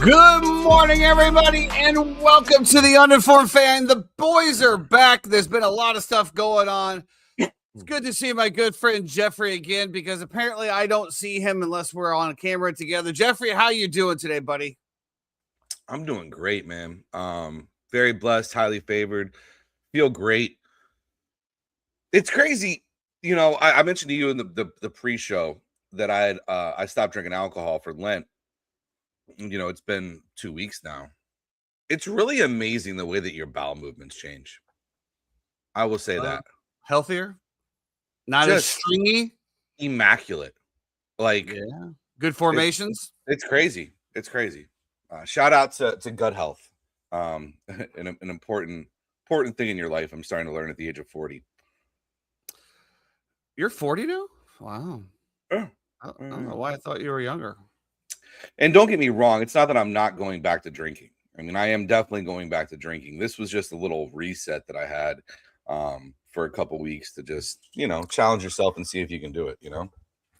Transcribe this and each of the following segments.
Good morning, everybody, and welcome to the Uninformed Fan. The boys are back. There's been a lot of stuff going on. It's good to see my good friend Jeffrey again, because apparently I don't see him unless we're on camera together. Jeffrey, how you doing today, buddy? I'm doing great, man. Very blessed, highly favored. Feel great. It's crazy. I mentioned to you in the pre-show that I stopped drinking alcohol for Lent. It's been 2 weeks now. It's really amazing the way that your bowel movements change. I will say that. Healthier? Not as stringy? Immaculate. Good formations? It's crazy. It's crazy. Shout out to gut health. An important thing in your life. I'm starting to learn at the age of 40. You're 40 now? Wow. Yeah. I don't know why I thought you were younger. And don't get me wrong, it's not that I'm not going back to drinking. I mean, I am definitely going back to drinking. This was just a little reset that I had for a couple weeks to just, challenge yourself and see if you can do it,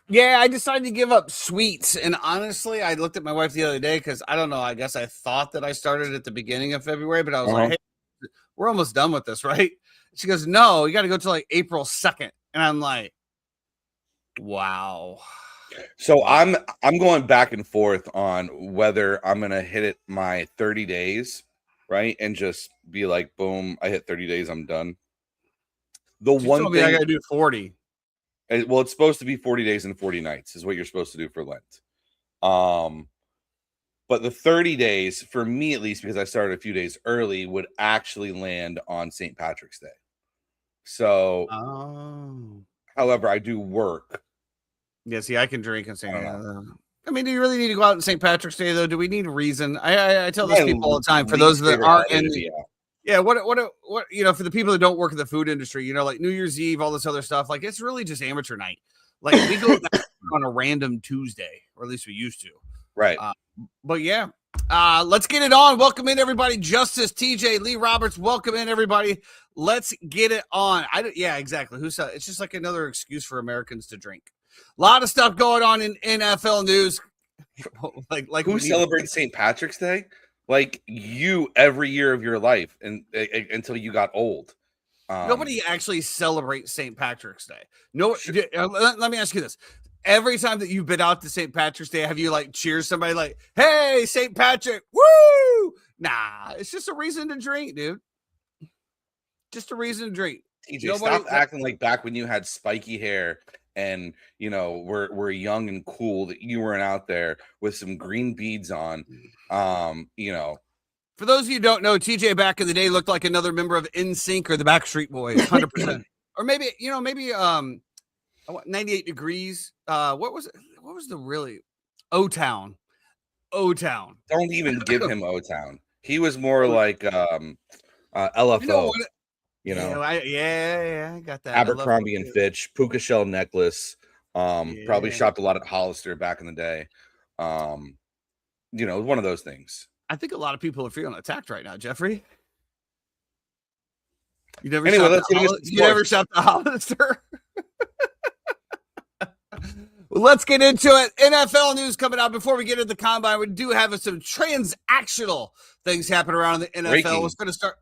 Yeah, I decided to give up sweets. And honestly, I looked at my wife the other day because I don't know. I guess I thought that I started at the beginning of February, but I was like, hey, we're almost done with this, right? She goes, no, you got to go to like April 2nd. And I'm like, wow. So I'm going back and forth on whether I'm going to hit it my 30 days, right? And just be like, boom, I hit 30 days, I'm done. The one thing I got to do 40. Well, it's supposed to be 40 days and 40 nights is what you're supposed to do for Lent. But the 30 days, for me at least, because I started a few days early, would actually land on St. Patrick's Day. So, however, I do work. Yeah, see, I can drink and say, I mean, do you really need to go out on St. Patrick's Day, though? Do we need a reason? I tell these people all the time, for those that aren't in what for the people that don't work in the food industry, like New Year's Eve, all this other stuff, like it's really just amateur night. Like we go on a random Tuesday, or at least we used to. Right. But yeah, let's get it on. Welcome in, everybody. Justice, TJ, Lee Roberts, welcome in, everybody. Let's get it on. Yeah, exactly. Who said it's just like another excuse for Americans to drink. A lot of stuff going on in NFL news. like who celebrates St. Patrick's Day? Like you every year of your life and until you got old. Nobody actually celebrates St. Patrick's Day. No, let me ask you this. Every time that you've been out to St. Patrick's Day, have you like cheered somebody like, hey, St. Patrick, woo? Nah, it's just a reason to drink, dude. Just a reason to drink. TJ, stop acting like back when you had spiky hair and we're young and cool, that you weren't out there with some green beads on. For those of you who don't know, TJ back in the day looked like another member of NSYNC or the Backstreet Boys, 100%. Or maybe 98 Degrees. What was it? What was the really O-Town? O-Town. Don't even give him O-Town. He was more like LFO. I got that. Abercrombie and Fitch, puka shell necklace. Probably shopped a lot at Hollister back in the day. One of those things. I think a lot of people are feeling attacked right now, Jeffrey. You never shopped at Hollister? Well, let's get into it. NFL news coming out. Before we get into the combine, we do have some transactional things happening around the NFL. We're going to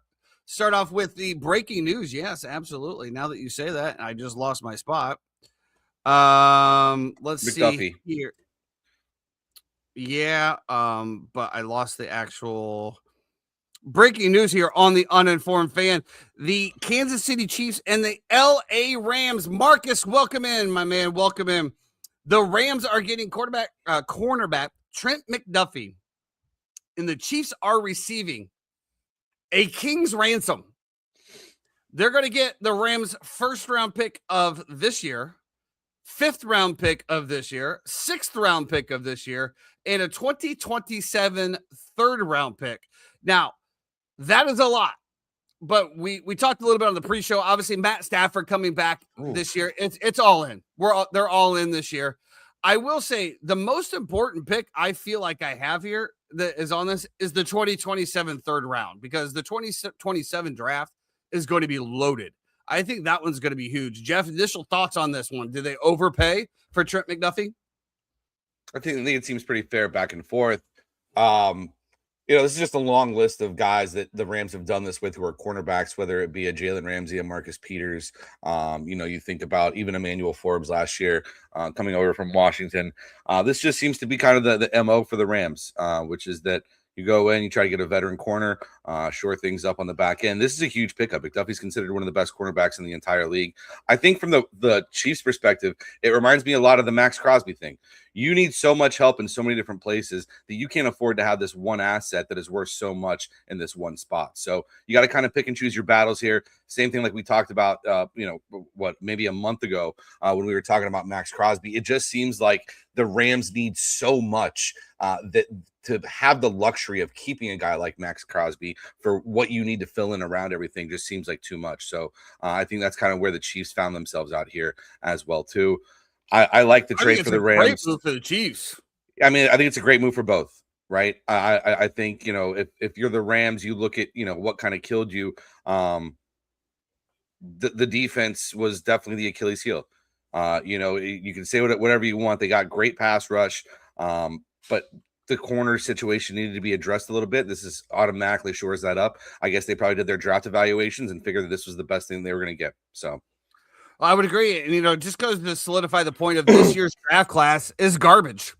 start off with the breaking news. Yes, absolutely. Now that you say that, I just lost my spot. Let's see here. Yeah, but I lost the actual breaking news here on the Uninformed Fan. The Kansas City Chiefs and the LA Rams. Marcus, welcome in, my man. Welcome in. The Rams are getting cornerback Trent McDuffie, and the Chiefs are receiving a king's ransom. They're going to get the Rams' first-round pick of this year, fifth-round pick of this year, sixth-round pick of this year, and a 2027 third-round pick. Now, that is a lot. But we talked a little bit on the pre-show. Obviously, Matt Stafford coming back this year. It's all in. They're all in this year. I will say the most important pick I feel like I have here that is on this is the 2027 third round, because the 2027 draft is going to be loaded. I think that one's going to be huge. Jeff, initial thoughts on this one? Did they overpay for Trent McDuffie? I think it seems pretty fair back and forth. This is just a long list of guys that the Rams have done this with who are cornerbacks, whether it be a Jalen Ramsey, a Marcus Peters. You think about even Emmanuel Forbes last year coming over from Washington. This just seems to be kind of the MO for the Rams, which is that you go in, you try to get a veteran corner, shore things up on the back end. This is a huge pickup. McDuffie's considered one of the best cornerbacks in the entire league. I think from the Chiefs' perspective, it reminds me a lot of the Max Crosby thing. You need so much help in so many different places that you can't afford to have this one asset that is worth so much in this one spot. So you got to kind of pick and choose your battles here. Same thing like we talked about, maybe a month ago when we were talking about Max Crosby. It just seems like the Rams need so much that to have the luxury of keeping a guy like Max Crosby for what you need to fill in around everything just seems like too much. So I think that's kind of where the Chiefs found themselves out here as well, too. I like the trade for the Rams. Great move for the Chiefs. I mean, I think it's a great move for both, right? I think, if you're the Rams, you look at, what kind of killed you. The defense was definitely the Achilles heel. You can say whatever you want. They got great pass rush, but the corner situation needed to be addressed a little bit. This is automatically shores that up. I guess they probably did their draft evaluations and figured that this was the best thing they were going to get. So I would agree. And, just goes to solidify the point of this year's draft class is garbage,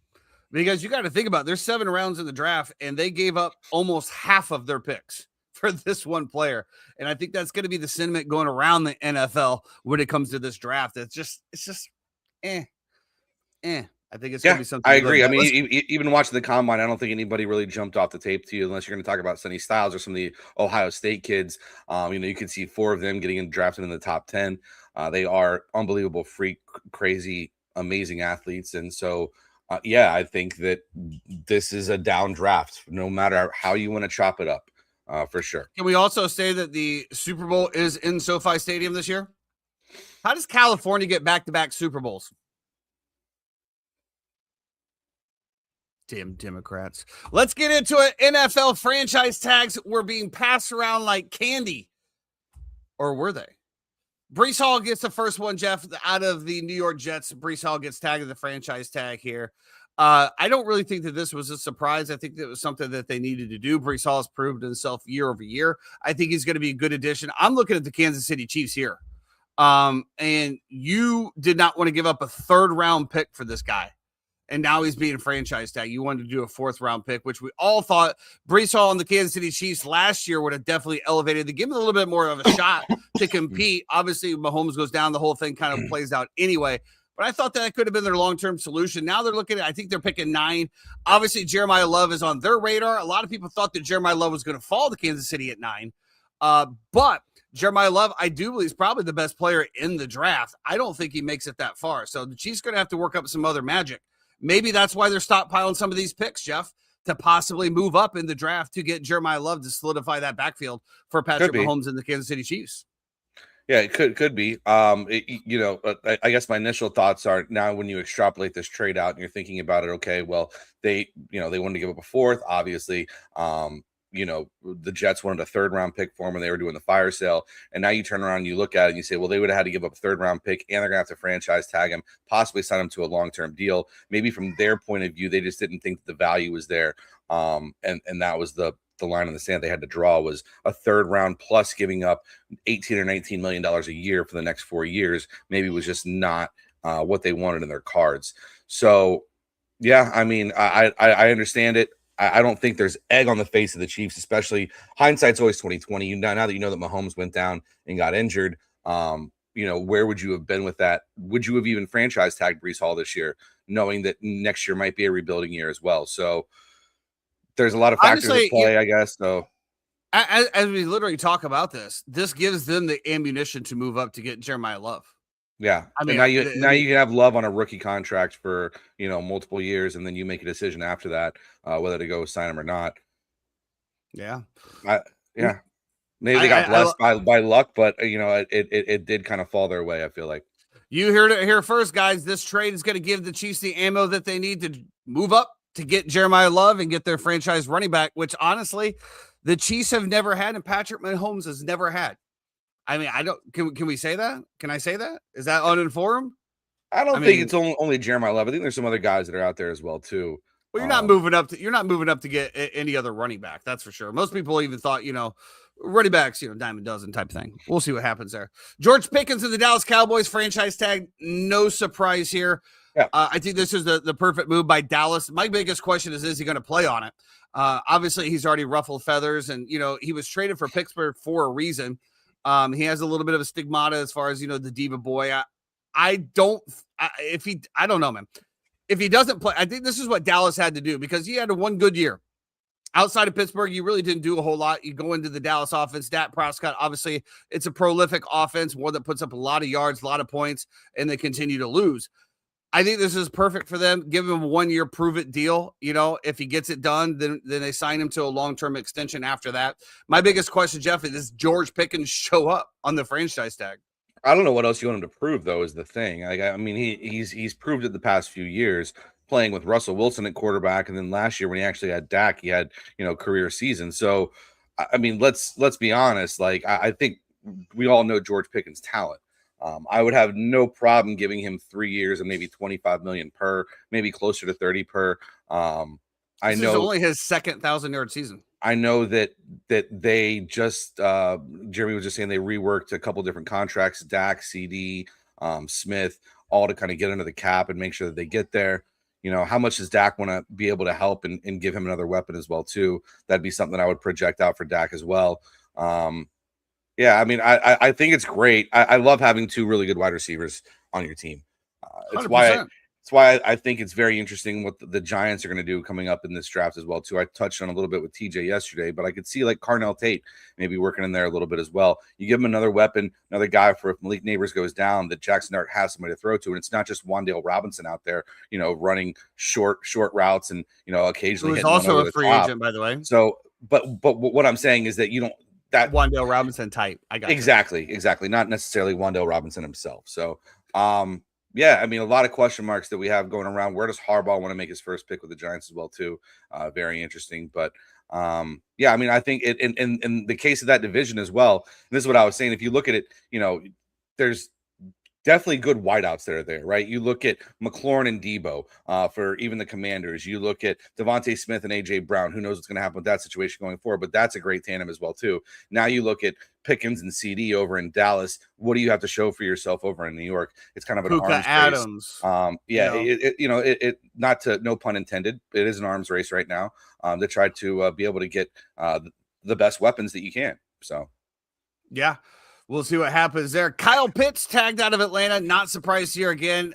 because you got to think about it. There's 7 rounds in the draft and they gave up almost half of their picks for this one player. And I think that's going to be the sentiment going around the NFL when it comes to this draft. It's just eh. I think it's going to be something. I agree. I mean, even watching the combine, I don't think anybody really jumped off the tape to you unless you're going to talk about Sonny Styles or some of the Ohio State kids. You can see 4 of them getting drafted in the top 10. They are unbelievable, freak, crazy, amazing athletes. And so, I think that this is a down draft, no matter how you want to chop it up, for sure. Can we also say that the Super Bowl is in SoFi Stadium this year? How does California get back-to-back Super Bowls? Damn Democrats. Let's get into it. NFL franchise tags were being passed around like candy. Or were they? Breece Hall gets the first one, Jeff, out of the New York Jets. Breece Hall gets tagged with the franchise tag here. I don't really think that this was a surprise. I think that was something that they needed to do. Breece Hall has proved himself year over year. I think he's going to be a good addition. I'm looking at the Kansas City Chiefs here. And you did not want to give up a 3rd round pick for this guy. And now he's being franchise tag. You wanted to do a 4th round pick, which we all thought Breece Hall and the Kansas City Chiefs last year would have definitely elevated to give him a little bit more of a shot to compete. Obviously, Mahomes goes down. The whole thing kind of plays out anyway. But I thought that could have been their long-term solution. Now they're looking at, I think they're picking 9. Obviously, Jeremiah Love is on their radar. A lot of people thought that Jeremiah Love was going to fall to Kansas City at 9. But Jeremiah Love, I do believe, is probably the best player in the draft. I don't think he makes it that far. So the Chiefs are going to have to work up some other magic. Maybe that's why they're stockpiling some of these picks, Jeff, to possibly move up in the draft to get Jeremiah Love to solidify that backfield for Patrick Mahomes and the Kansas City Chiefs. Yeah, it could be. I guess my initial thoughts are now when you extrapolate this trade out and you're thinking about it, okay, well, they wanted to give up a 4th, obviously. The Jets wanted a 3rd round pick for him when they were doing the fire sale. And now you turn around and you look at it and you say, well, they would have had to give up a 3rd round pick and they're going to have to franchise tag him, possibly sign him to a long-term deal. Maybe from their point of view, they just didn't think the value was there. And that was the line in the sand they had to draw, was a 3rd round plus giving up $18 or $19 million a year for the next 4 years. Maybe it was just not what they wanted in their cards. So, yeah, I mean, I understand it. I don't think there's egg on the face of the Chiefs, especially hindsight's always 2020. Now that you know that Mahomes went down and got injured, where would you have been with that? Would you have even franchise tagged Breece Hall this year, knowing that next year might be a rebuilding year as well? So there's a lot of factors at play, I guess. So as we literally talk about this gives them the ammunition to move up to get Jeremiah Love. Yeah, I mean, now you can have Love on a rookie contract for multiple years, and then you make a decision after that whether to go sign him or not. Yeah, maybe they got blessed by luck, but it did kind of fall their way. I feel like you heard it here first, guys. This trade is going to give the Chiefs the ammo that they need to move up to get Jeremiah Love and get their franchise running back, which honestly the Chiefs have never had, and Patrick Mahomes has never had. I mean, can we say that? Can I say that? Is that uninformed? I don't think it's only Jeremiah Love. I think there's some other guys that are out there as well, too. Well, you're not moving up to get any other running back. That's for sure. Most people even thought, running backs, dime a dozen type of thing. We'll see what happens there. George Pickens of the Dallas Cowboys franchise tag. No surprise here. Yeah. I think this is the perfect move by Dallas. My biggest question is he going to play on it? Obviously, he's already ruffled feathers, and he was traded for Pittsburgh for a reason. He has a little bit of a stigmata as far as the diva boy. I don't know, man. If he doesn't play, I think this is what Dallas had to do because he had one good year. Outside of Pittsburgh, you really didn't do a whole lot. You go into the Dallas offense. Dak Prescott, obviously, it's a prolific offense, one that puts up a lot of yards, a lot of points, and they continue to lose. I think this is perfect for them. Give him a 1 year prove it deal. If he gets it done, then they sign him to a long-term extension after that. My biggest question, Jeff, is does George Pickens show up on the franchise tag? I don't know what else you want him to prove, though, is the thing. He's proved it the past few years playing with Russell Wilson at quarterback, and then last year when he actually had Dak, he had career season. So, let's be honest. I think we all know George Pickens' talent. I would have no problem giving him 3 years and maybe $25 million per, maybe closer to 30 per. This is only his second 1,000-yard season. I know that they just Jeremy was just saying they reworked a couple different contracts, Dak, CD, Smith, all to kind of get under the cap and make sure that they get there. How much does Dak want to be able to help and give him another weapon as well too? That'd be something I would project out for Dak as well. I think it's great. I love having two really good wide receivers on your team. It's why I think it's very interesting what the Giants are going to do coming up in this draft as well too. I touched on a little bit with TJ yesterday, but I could see like Carnell Tate maybe working in there a little bit as well. You give him another weapon, another guy for if Malik Neighbors goes down, that Jackson Dart has somebody to throw to, and it's not just Wan'Dale Robinson out there, running short routes and occasionally Who's hitting also one a free agent, by the way. So, but what I'm saying is that you don't. That Wan'Dale Robinson type. I got exactly. Not necessarily Wan'Dale Robinson himself. So, a lot of question marks that we have going around. Where does Harbaugh want to make his first pick with the Giants as well too? Very interesting. But I think in the case of that division as well, this is what I was saying. If you look at it, there's definitely good wideouts that are there, right? You look at McLaurin and Debo for even the Commanders. You look at Devontae Smith and A.J. Brown. Who knows what's going to happen with that situation going forward, but that's a great tandem as well, too. Now you look at Pickens and CD over in Dallas. What do you have to show for yourself over in New York? It's kind of an Puka arms Adams. race. Not to, no pun intended, it is an arms race right now to try to be able to get the best weapons that you can. So, yeah. We'll see what happens there. Kyle Pitts tagged out of Atlanta. Not surprised here again.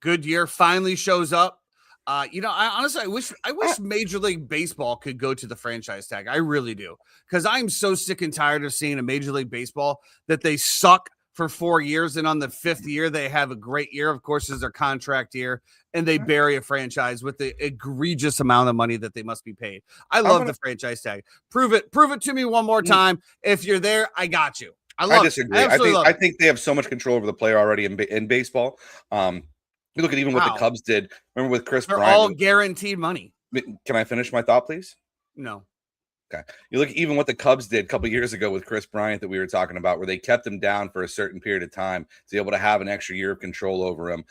Good year. Finally shows up. I honestly wish Major League Baseball could go to the franchise tag. I really do, because I'm so sick and tired of seeing a Major League Baseball that they suck for 4 years, and on the 5th year they have a great year. Of course, is their contract year, and they bury a franchise with the egregious amount of money that they must be paid. I love the franchise tag. Prove it to me one more time. If you're there, I got you. I disagree. I think they have so much control over the player already in baseball. You look at even what the Cubs did. Remember with Chris Bryant? They're all guaranteed money. Can I finish my thought, please? No. Okay. You look even what the Cubs did a couple of years ago with Chris Bryant that we were talking about, where they kept him down for a certain period of time to be able to have an extra year of control over him.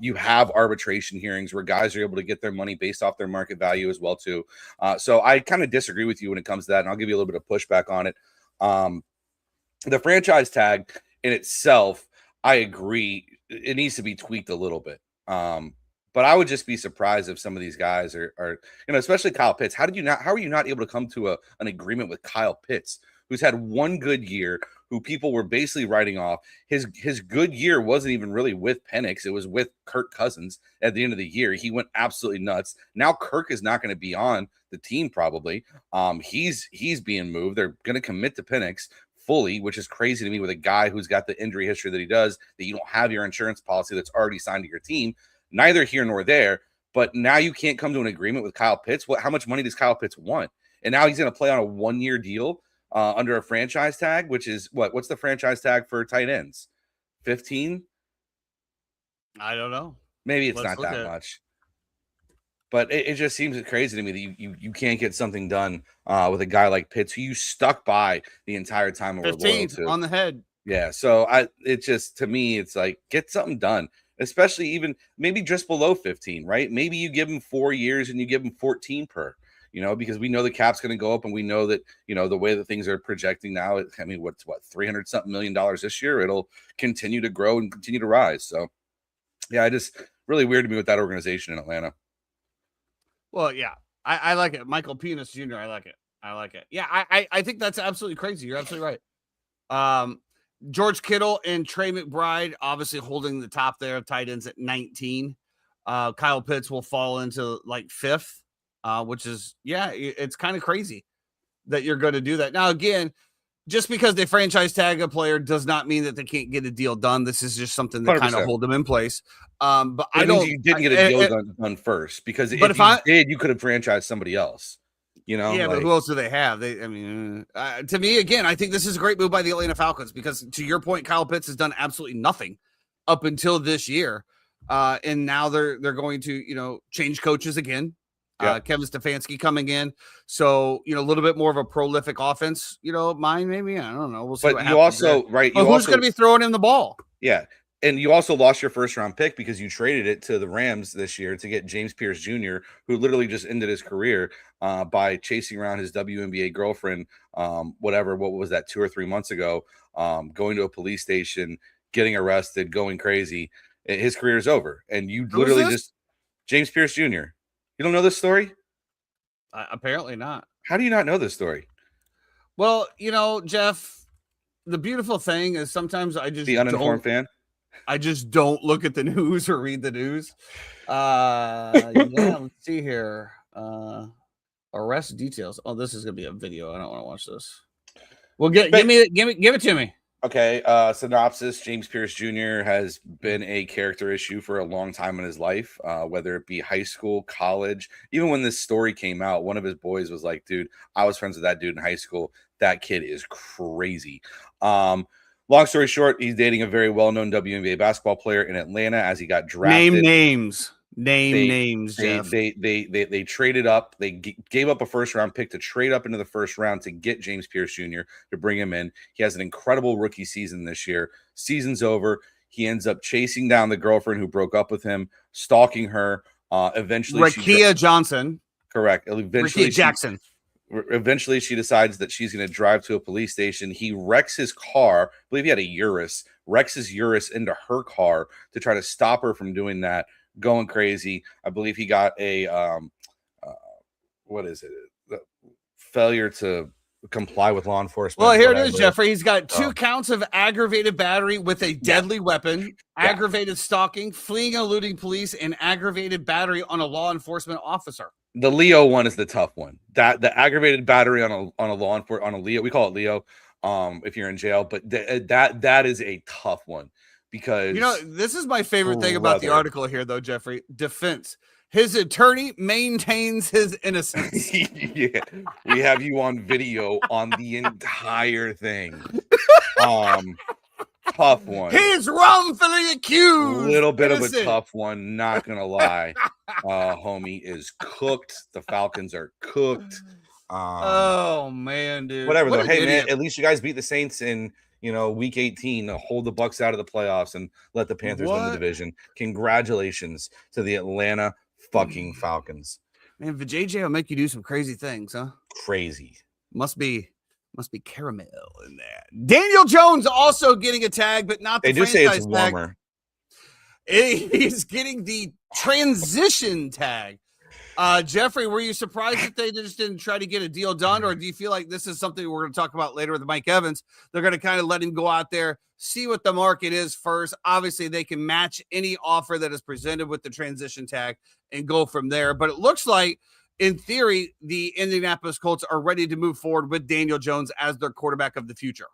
You have arbitration hearings where guys are able to get their money based off their market value as well too. So I kind of disagree with you when it comes to that, and I'll give you a little bit of pushback on it. The franchise tag in itself, I agree, it needs to be tweaked a little bit. But I would just be surprised if some of these guys are especially Kyle Pitts. How are you not able to come to an agreement with Kyle Pitts, who's had one good year, who people were basically writing off? His good year wasn't even really with Penix. It was with Kirk Cousins at the end of the year. He went absolutely nuts. Now Kirk is not going to be on the team probably. He's being moved. They're going to commit to Penix fully, which is crazy to me with a guy who's got the injury history that he does, that you don't have your insurance policy that's already signed to your team. Neither here nor there, but now you can't come to an agreement with Kyle Pitts. How much money does Kyle Pitts want? And now he's going to play on a 1-year deal under a franchise tag, which is what's the franchise tag for tight ends? 15? I don't know. Maybe it's not that much. But it just seems crazy to me that you can't get something done with a guy like Pitts, who you stuck by the entire time. 15 on the head. Yeah, so to me, it's like, get something done. especially even maybe just below 15, right? Maybe you give him 4 years and you give him 14 per, because we know the cap's going to go up, and we know that, the way that things are projecting now, I mean, what's $300 something million this year, it'll continue to grow and continue to rise. So yeah, really weird to me with that organization in Atlanta. Well, yeah, I like it. Michael Penis Jr. I like it. Yeah, I think that's absolutely crazy. You're absolutely right. George Kittle and Trey McBride obviously holding the top there, tight ends at 19. Kyle Pitts will fall into like 5th, which is, it's kind of crazy that you're going to do that. Now, again, just because they franchise tag a player does not mean that they can't get a deal done. This is just something that kind of hold them in place. But I don't. You didn't get a deal done first, because if you did, you could have franchised somebody else. Yeah, but who else do they have? To me, again, I think this is a great move by the Atlanta Falcons, because to your point, Kyle Pitts has done absolutely nothing up until this year, and now they're going to change coaches again. Kevin Stefanski coming in, so a little bit more of a prolific offense. Mine maybe, I don't know. We'll see. But you also right. But who's going to be throwing in the ball? Yeah. And you also lost your first round pick because you traded it to the Rams this year to get James Pierce Jr., who literally just ended his career by chasing around his WNBA girlfriend, what was that, 2 or 3 months ago, going to a police station, getting arrested, going crazy. His career is over. And you literally just James Pierce Jr. You don't know this story? Apparently not. How do you not know this story? Well, Jeff, the beautiful thing is sometimes I just the uninformed fan. I just don't look at the news or read the news. Let's see here. Arrest details. Oh, this is gonna be a video. I don't want to watch this. Well, give it to me. Okay. Synopsis: James Pierce Jr. has been a character issue for a long time in his life, whether it be high school, college. Even when this story came out, one of his boys was like, "Dude, I was friends with that dude in high school. That kid is crazy." Long story short, he's dating a very well-known WNBA basketball player in Atlanta as he got drafted. Names. Jeff. They traded up. They gave up a first-round pick to trade up into the first round to get James Pierce Jr. to bring him in. He has an incredible rookie season this year. Season's over. He ends up chasing down the girlfriend who broke up with him, stalking her. Eventually, Rakia Johnson. Correct. Eventually, Rakia Jackson. Eventually, she decides that she's going to drive to a police station. He wrecks his car. I believe he had a Urus. Wrecks his Urus into her car to try to stop her from doing that. Going crazy. I believe he got a failure to comply with law enforcement. Well, here it is, Jeffrey. He's got 2 counts of aggravated battery with a deadly weapon, aggravated stalking, fleeing and eluding police, and aggravated battery on a law enforcement officer. The Leo one is the tough one. That the aggravated battery on a law enforcement, on a Leo, we call it Leo. If you're in jail, but that is a tough one, because this is my favorite thing about the article here, though, Jeffrey. Defense. His attorney maintains his innocence. Yeah, we have you on video on the entire thing. Tough one. He's wrongfully accused. A little bit of a tough one, not gonna lie. Homie is cooked. The Falcons are cooked. Oh man, dude. Whatever though. Hey man, at least you guys beat the Saints in week 18 to hold the Bucs out of the playoffs and let the Panthers win the division. Congratulations to the Atlanta fucking Falcons. Man, JJ will make you do some crazy things, huh? Crazy. Must be caramel in that. Daniel Jones also getting a tag, but not the franchise tag. They do say it's warmer. He's getting the transition tag. Jeffrey, were you surprised that they just didn't try to get a deal done, or do you feel like this is something we're going to talk about later with Mike Evans? They're going to kind of let him go out there, see what the market is first. Obviously, they can match any offer that is presented with the transition tag and go from there. But it looks like, in theory, the Indianapolis Colts are ready to move forward with Daniel Jones as their quarterback of the future.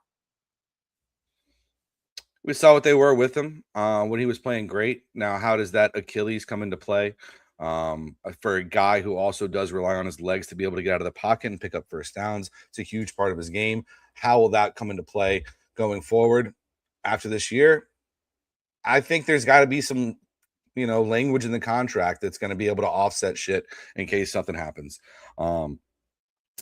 We saw what they were with him when he was playing great. Now, how does that Achilles come into play? For a guy who also does rely on his legs to be able to get out of the pocket and pick up first downs, it's a huge part of his game. How will that come into play going forward after this year? I think there's got to be some, language in the contract that's going to be able to offset shit in case something happens. I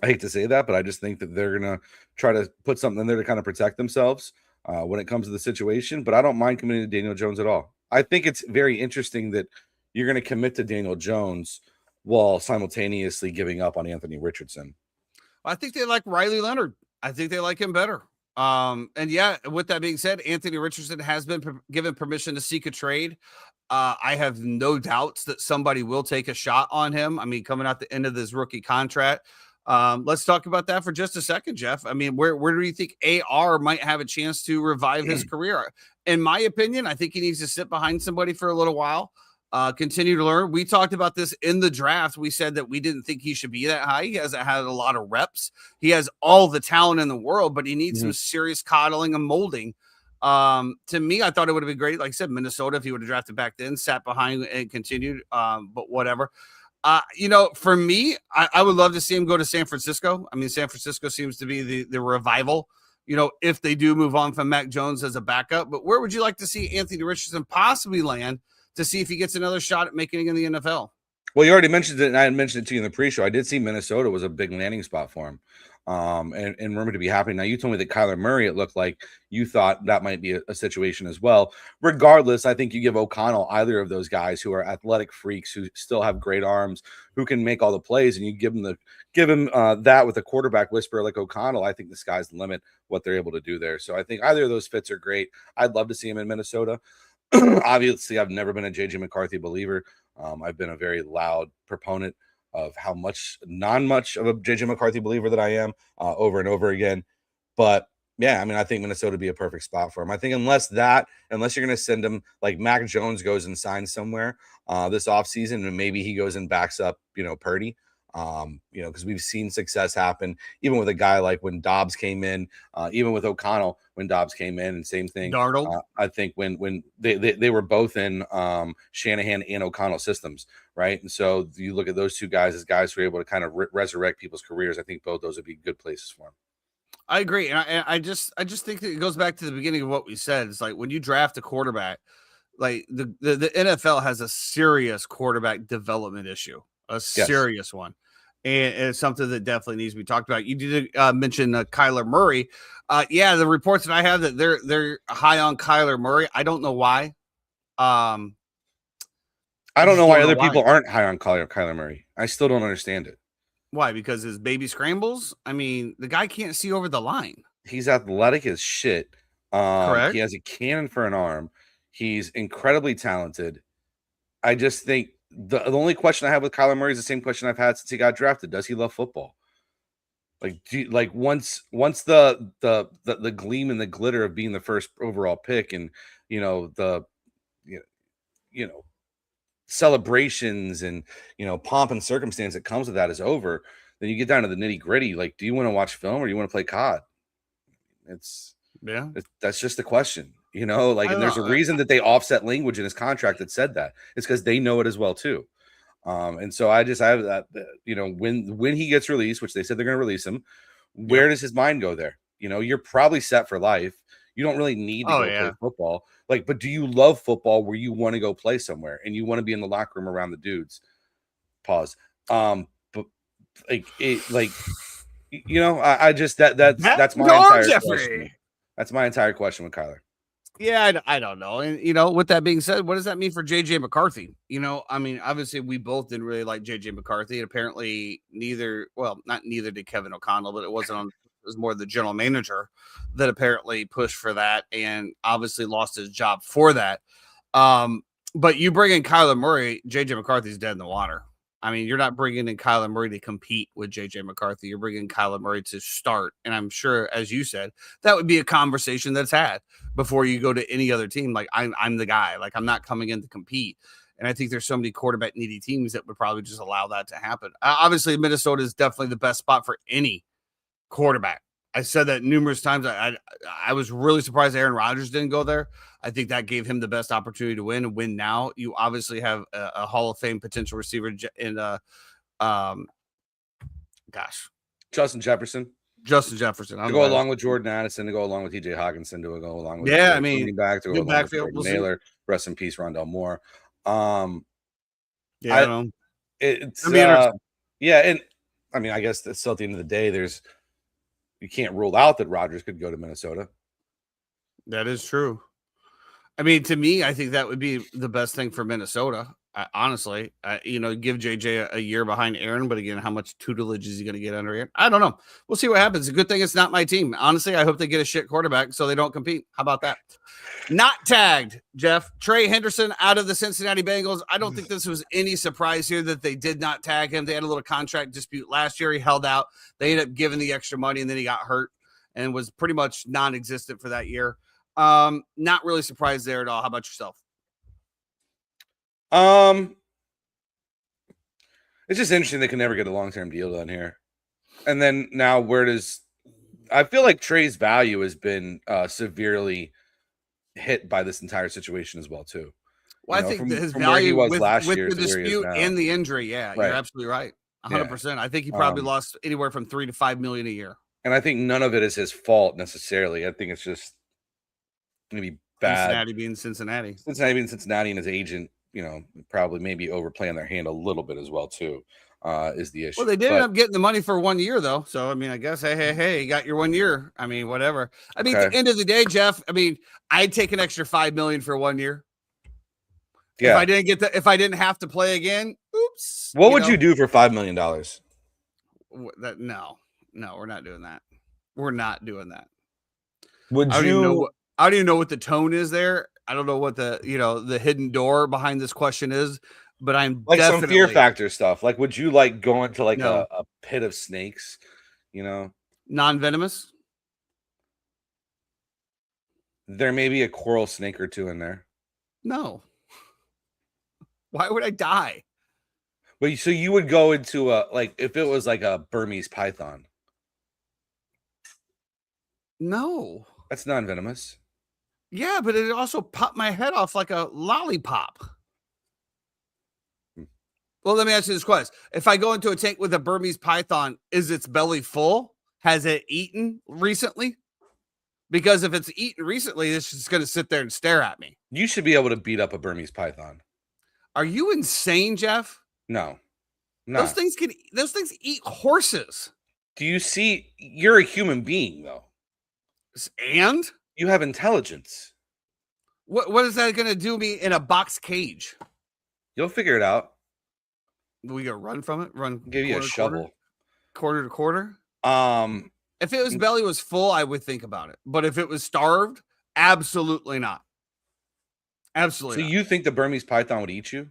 hate to say that, but I just think that they're going to try to put something in there to kind of protect themselves when it comes to the situation. But I don't mind committing to Daniel Jones at all. I think it's very interesting that you're going to commit to Daniel Jones while simultaneously giving up on Anthony Richardson. I think they like Riley Leonard. I think they like him better. And yeah, with that being said, Anthony Richardson has been given permission to seek a trade. I have no doubts that somebody will take a shot on him. I mean, coming out the end of this rookie contract. Let's talk about that for just a second, Jeff. I mean, where do you think AR might have a chance to revive his career? In my opinion, I think he needs to sit behind somebody for a little while, continue to learn. We talked about this in the draft. We said that we didn't think he should be that high. He hasn't had a lot of reps. He has all the talent in the world, but he needs some serious coddling and molding. To me, I thought it would have been great. Like I said, Minnesota, if he would have drafted back then, sat behind and continued. But whatever. For me, I would love to see him go to San Francisco. I mean, San Francisco seems to be the revival, if they do move on from Mac Jones as a backup. But where would you like to see Anthony Richardson possibly land to see if he gets another shot at making it in the NFL? Well, you already mentioned it, and I had mentioned it to you in the pre-show. I did see Minnesota was a big landing spot for him, and rumored to be happening. Now, you told me that Kyler Murray, it looked like you thought that might be a situation as well. Regardless, I think you give O'Connell either of those guys who are athletic freaks who still have great arms, who can make all the plays, and you give him that with a quarterback whisperer like O'Connell. I think the sky's the limit what they're able to do there. So I think either of those fits are great. I'd love to see him in Minnesota. Obviously, I've never been a JJ McCarthy believer. I've been a very loud proponent of how non much of a JJ McCarthy believer that I am over and over again. But yeah, I mean, I think Minnesota would be a perfect spot for him. I think unless you're going to send him like Mac Jones goes and signs somewhere this offseason, and maybe he goes and backs up, Purdy. Because we've seen success happen even with a guy like when Dobbs came in, even with O'Connell when Dobbs came in, and same thing. Darnold. I think when they were both in Shanahan and O'Connell systems, right? And so you look at those two guys as guys who are able to kind of resurrect people's careers. I think both those would be good places for him. I agree, and I just think that it goes back to the beginning of what we said. It's like when you draft a quarterback, like the NFL has a serious quarterback development issue, a serious one. And it's something that definitely needs to be talked about. You did mention Kyler Murray. The reports that I have that they're high on Kyler Murray. I don't know why. I don't know why other people aren't high on Kyler Murray. I still don't understand it. Why? Because his baby scrambles? I mean, the guy can't see over the line. He's athletic as shit. Correct. He has a cannon for an arm. He's incredibly talented. I just think the only question I have with Kyler Murray is the same question I've had since he got drafted. Does he love football? Once the gleam and the glitter of being the first overall pick, and celebrations and pomp and circumstance that comes with that is over, then you get down to the nitty gritty. Like, do you want to watch film or do you want to play COD? That's just the question. And there's a reason that they offset language in his contract that said that. It's because they know it as well too. And so I have that, when he gets released, which they said they're going to release him, where does his mind go there? You're probably set for life. You don't really need to go play football. But do you love football where you want to go play somewhere and you want to be in the locker room around the dudes? Pause. That's my entire question. That's my entire question with Kyler. Yeah, I don't know. And, with that being said, what does that mean for JJ McCarthy? I mean, obviously we both didn't really like JJ McCarthy. And apparently neither did Kevin O'Connell, but it was more the general manager that apparently pushed for that and obviously lost his job for that. But you bring in Kyler Murray, JJ McCarthy's dead in the water. I mean, you're not bringing in Kyler Murray to compete with JJ McCarthy. You're bringing Kyler Murray to start. And I'm sure, as you said, that would be a conversation that's had before you go to any other team. Like, I'm the guy. Like, I'm not coming in to compete. And I think there's so many quarterback needy teams that would probably just allow that to happen. Obviously, Minnesota is definitely the best spot for any quarterback. I said that numerous times. I was really surprised Aaron Rodgers didn't go there. I think that gave him the best opportunity to win and win now. You obviously have a Hall of Fame potential receiver in Justin Jefferson. To go along with Jordan Addison, to go along with TJ Hawkinson, to go along with back to go along with Jordan Naylor. Rest in peace, Rondell Moore. And I mean, I guess that's still at the end of the day. You can't rule out that Rodgers could go to Minnesota. That is true. I mean, to me, I think that would be the best thing for Minnesota. Honestly, give JJ a year behind Aaron, but again, how much tutelage is he going to get under Aaron? I don't know. We'll see what happens. A good thing it's not my team. Honestly, I hope they get a shit quarterback so they don't compete. How about that? Not tagged, Jeff. Trey Henderson out of the Cincinnati Bengals. I don't think this was any surprise here that they did not tag him. They had a little contract dispute last year. He held out. They ended up giving the extra money, and then he got hurt and was pretty much non-existent for that year. Not really surprised there at all. How about yourself? It's just interesting they can never get a long-term deal done here. And then now I feel like Trey's value has been severely hit by this entire situation as well too. Well, I think his value with the dispute and the injury, you're absolutely right. 100%. I think he probably lost anywhere from $3 to $5 million a year. And I think none of it is his fault necessarily. I think it's just maybe bad. Cincinnati being Cincinnati. Cincinnati and his agent, probably maybe overplaying their hand a little bit as well too, is the issue. Well, they did end up getting the money for 1 year though. So, I mean, I guess, hey, you got your 1 year. I mean, whatever. I mean, at the end of the day, Jeff, I mean, I'd take an extra $5 million for 1 year. Yeah. If I didn't have to play again, oops. What would you do for $5 million? No, we're not doing that. We're not doing that. I don't even know what the tone is there. I don't know what the hidden door behind this question is, but I'm like some fear factor stuff. Like, would you like go into like a pit of snakes, non-venomous? There may be a coral snake or two in there. No. Why would I die? But so you would go into if it was like a Burmese python. No. That's non-venomous. Yeah, but it also popped my head off like a lollipop. Well, let me ask you this question. If I go into a tank with a Burmese python, is its belly full? Has it eaten recently? Because if it's eaten recently, it's just going to sit there and stare at me. You should be able to beat up a Burmese python. Are you insane, Jeff? No. Those things eat horses. Do you see? You're a human being, though. And? You have intelligence. What is that going to do me in a box cage? You'll figure it out. We gonna run from it? Give you a shovel. Quarter to quarter? If it was belly was full, I would think about it. But if it was starved, absolutely not. Absolutely. So you think the Burmese python would eat you?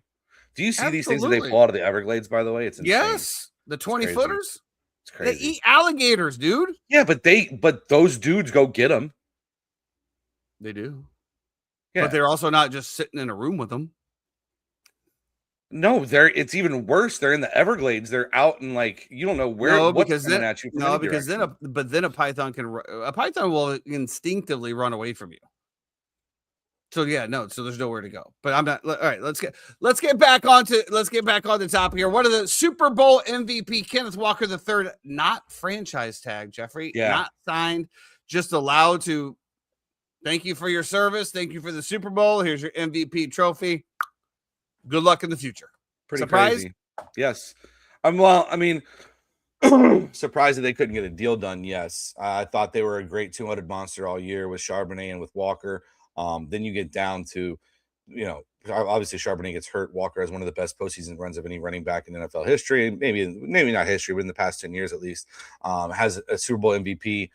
Do you see these things that they pull out of the Everglades, by the way? It's insane. Yes. The 20-footers? It's crazy. They eat alligators, dude. Yeah, but those dudes go get them. They do. Yeah. But they're also not just sitting in a room with them. No, it's even worse. They're in the Everglades. They're out in you don't know where. What's coming at you? Because then a python will instinctively run away from you. So so there's nowhere to go. But I'm not. All right, let's get back on the top here. One of the Super Bowl MVP, Kenneth Walker III, not franchise tag, Jeffrey. Yeah. Not signed, just allowed to. Thank you for your service. Thank you for the Super Bowl. Here's your MVP trophy. Good luck in the future. Pretty surprised? Crazy. Yes. Surprised that they couldn't get a deal done. Yes. I thought they were a great 200 monster all year with Charbonnet and with Walker. Then you get down to, obviously Charbonnet gets hurt. Walker has one of the best postseason runs of any running back in NFL history. Maybe not history, but in the past 10 years at least. Has a Super Bowl MVP.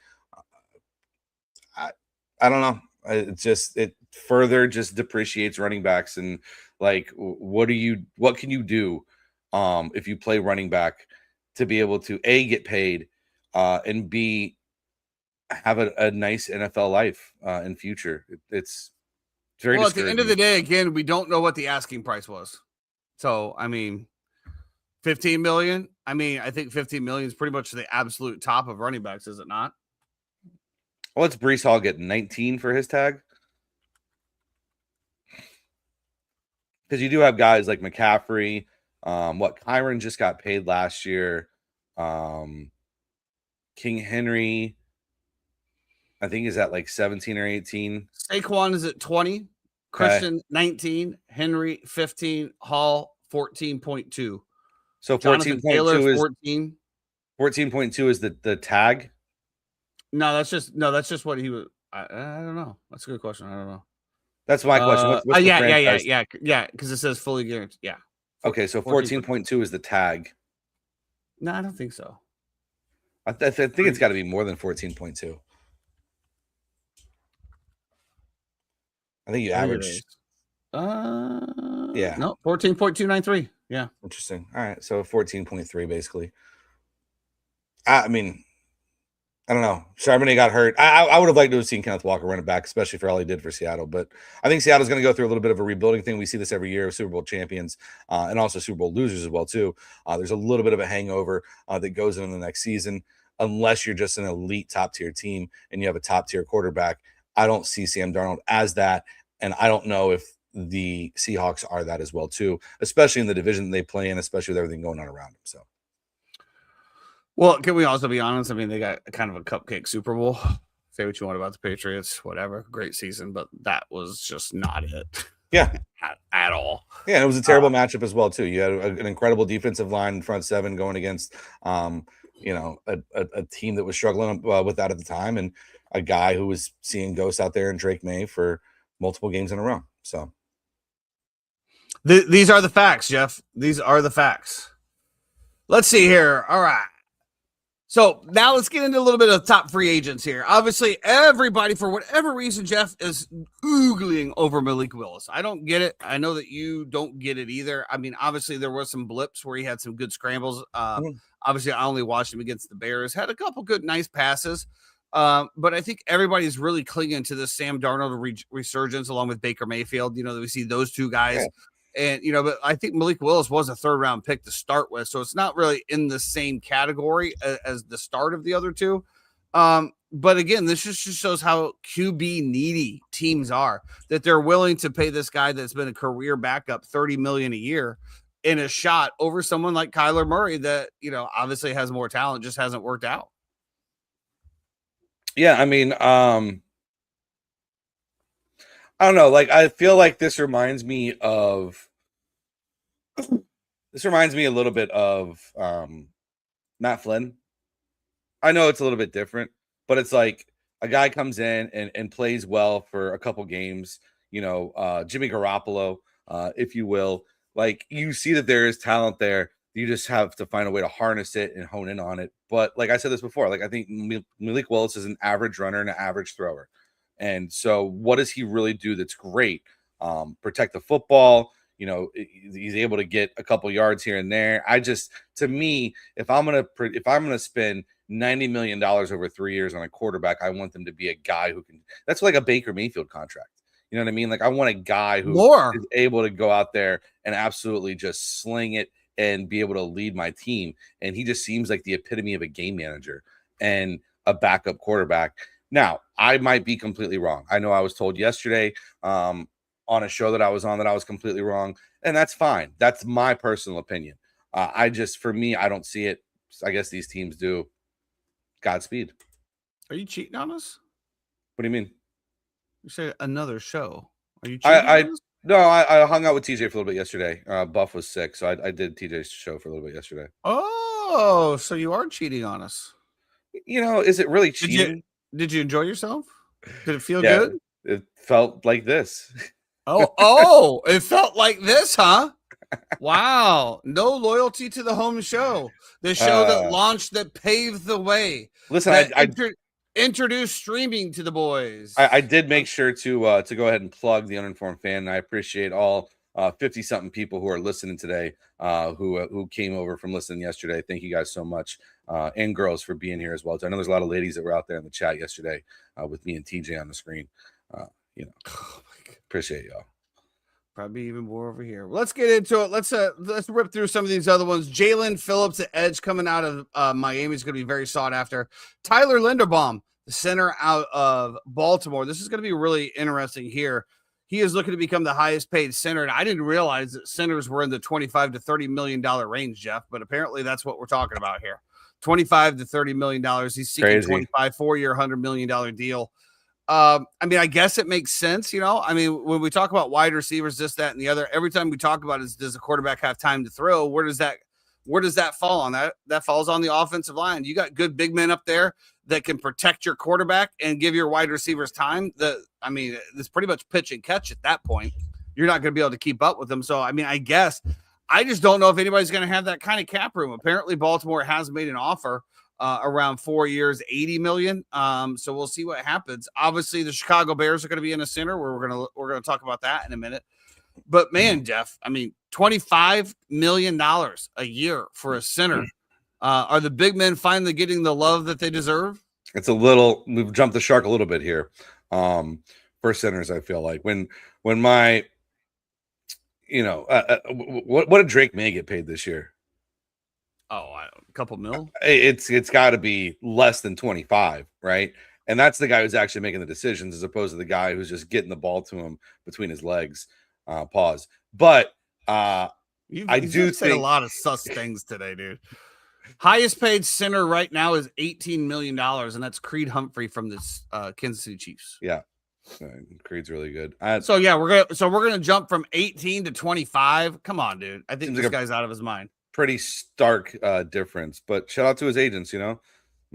I don't know. It further just depreciates running backs. And what can you do if you play running back to be able to A, get paid, and B, have a nice NFL life in future? It's very well, at the end of the day, again, we don't know what the asking price was. So, I mean, 15 million. I mean, I think 15 million is pretty much the absolute top of running backs, is it not? Well, let's Breece Hall get 19 for his tag. Because you do have guys like McCaffrey. Kyron just got paid last year. King Henry, I think, is at 17 or 18. Saquon is at 20. Christian, 19. Henry, 15. Hall, 14.2. So 14.2 is 14. 14.2 is the tag. No, that's just what he was. I don't know. That's a good question. I don't know. That's my question. What's the franchise? Yeah, because it says fully guaranteed. Yeah. Okay, so 14.2 is the tag. No, I don't think so. I think it's got to be more than 14.2. I think you average. Yeah. No, 14.293. Yeah. Interesting. All right. So 14.3 basically. I mean, I don't know. Charbonnet got hurt. I would have liked to have seen Kenneth Walker run it back, especially for all he did for Seattle. But I think Seattle's going to go through a little bit of a rebuilding thing. We see this every year, Super Bowl champions and also Super Bowl losers as well too. There's a little bit of a hangover that goes into the next season, unless you're just an elite top tier team and you have a top tier quarterback. I don't see Sam Darnold as that, and I don't know if the Seahawks are that as well too, especially in the division they play in, especially with everything going on around them. So. Well, can we also be honest? I mean, they got kind of a cupcake Super Bowl. Say what you want about the Patriots, whatever. Great season, but that was just not it. Yeah. at all. Yeah, it was a terrible matchup as well, too. You had an incredible defensive line in front seven going against, a team that was struggling with that at the time, and a guy who was seeing ghosts out there in Drake May for multiple games in a row. So these are the facts, Jeff. These are the facts. Let's see here. All right. So now let's get into a little bit of top free agents here. Obviously, everybody, for whatever reason, Jeff, is oogling over Malik Willis. I don't get it. I know that you don't get it either. I mean, obviously, there was some blips where he had some good scrambles. Obviously, I only watched him against the Bears. Had a couple good, nice passes. But I think everybody's really clinging to this Sam Darnold resurgence along with Baker Mayfield. You know, that we see those two guys. Yeah. And, but I think Malik Willis was a third-round pick to start with, so it's not really in the same category as the start of the other two. But again, this just shows how QB needy teams are, that they're willing to pay this guy that's been a career backup $30 million a year in a shot over someone like Kyler Murray that, obviously has more talent, just hasn't worked out. Yeah, I mean, I don't know. Like, I feel like this reminds me a little bit of Matt Flynn. I know it's a little bit different, but it's like a guy comes in and plays well for a couple games, Jimmy Garoppolo, if you will. Like, you see that there is talent there. You just have to find a way to harness it and hone in on it. But like I said this before, like I think Malik Willis is an average runner and an average thrower. And so what does he really do that's great? Protect the football. He's able to get a couple yards here and there. To me, if I'm gonna spend $90 million over 3 years on a quarterback, I want them to be a guy who can. That's like a Baker Mayfield contract. You know what I mean? Like I want a guy who is able to go out there and absolutely just sling it and be able to lead my team. And he just seems like the epitome of a game manager and a backup quarterback. Now, I might be completely wrong. I know I was told yesterday on a show that I was on that I was completely wrong, and that's fine. That's my personal opinion. For me, I don't see it. I guess these teams do. Godspeed. Are you cheating on us? What do you mean? You said another show. Are you cheating on us? No, I hung out with TJ for a little bit yesterday. Buff was sick, so I did TJ's show for a little bit yesterday. Oh, so you are cheating on us. Is it really cheating? Did you enjoy yourself? Did it feel good? It felt like this. Oh, it felt like this, huh? Wow. No loyalty to the home show. The show that launched, that paved the way. Listen, I introduced streaming to the boys. I did make sure to go ahead and plug the Uninformed Fan, and I appreciate all 50-something people who are listening today, who came over from listening yesterday. Thank you guys so much, and girls, for being here as well. I know there's a lot of ladies that were out there in the chat yesterday with me and TJ on the screen. Appreciate y'all. Probably even more over here. Let's get into it. Let's rip through some of these other ones. Jalen Phillips, the edge coming out of Miami, is going to be very sought after. Tyler Linderbaum, the center out of Baltimore. This is going to be really interesting here. He is looking to become the highest paid center. And I didn't realize that centers were in the $25 to $30 million range, Jeff, but apparently that's what we're talking about here. $25 to $30 million. He's seeking 25, 4-year, $100 million deal. I mean, I guess it makes sense, I mean, when we talk about wide receivers, this, that, and the other, every time we talk about it, does the quarterback have time to throw? Where does that Where does that fall on? That falls on the offensive line. You got good big men up there that can protect your quarterback and give your wide receivers time. It's pretty much pitch and catch at that point. You're not going to be able to keep up with them. So, I guess I just don't know if anybody's going to have that kind of cap room. Apparently, Baltimore has made an offer around 4 years, $80 million. So we'll see what happens. Obviously, the Chicago Bears are going to be in a center where we're going to talk about that in a minute. But man, Jeff, $25 million a year for a center. Are the big men finally getting the love that they deserve? We've jumped the shark a little bit here. For centers, I feel like when my, what did Drake May get paid this year? Oh, a couple mil. It's got to be less than 25, right? And that's the guy who's actually making the decisions, as opposed to the guy who's just getting the ball to him between his legs. Pause. But I do think a lot of sus things today, dude. Highest paid center right now is $18 million, and that's Creed Humphrey from the Kansas City Chiefs. Yeah, Creed's really good. We're gonna jump from 18 to 25. Come on, dude. I think this guy's out of his mind. Pretty stark difference, but shout out to his agents. I'm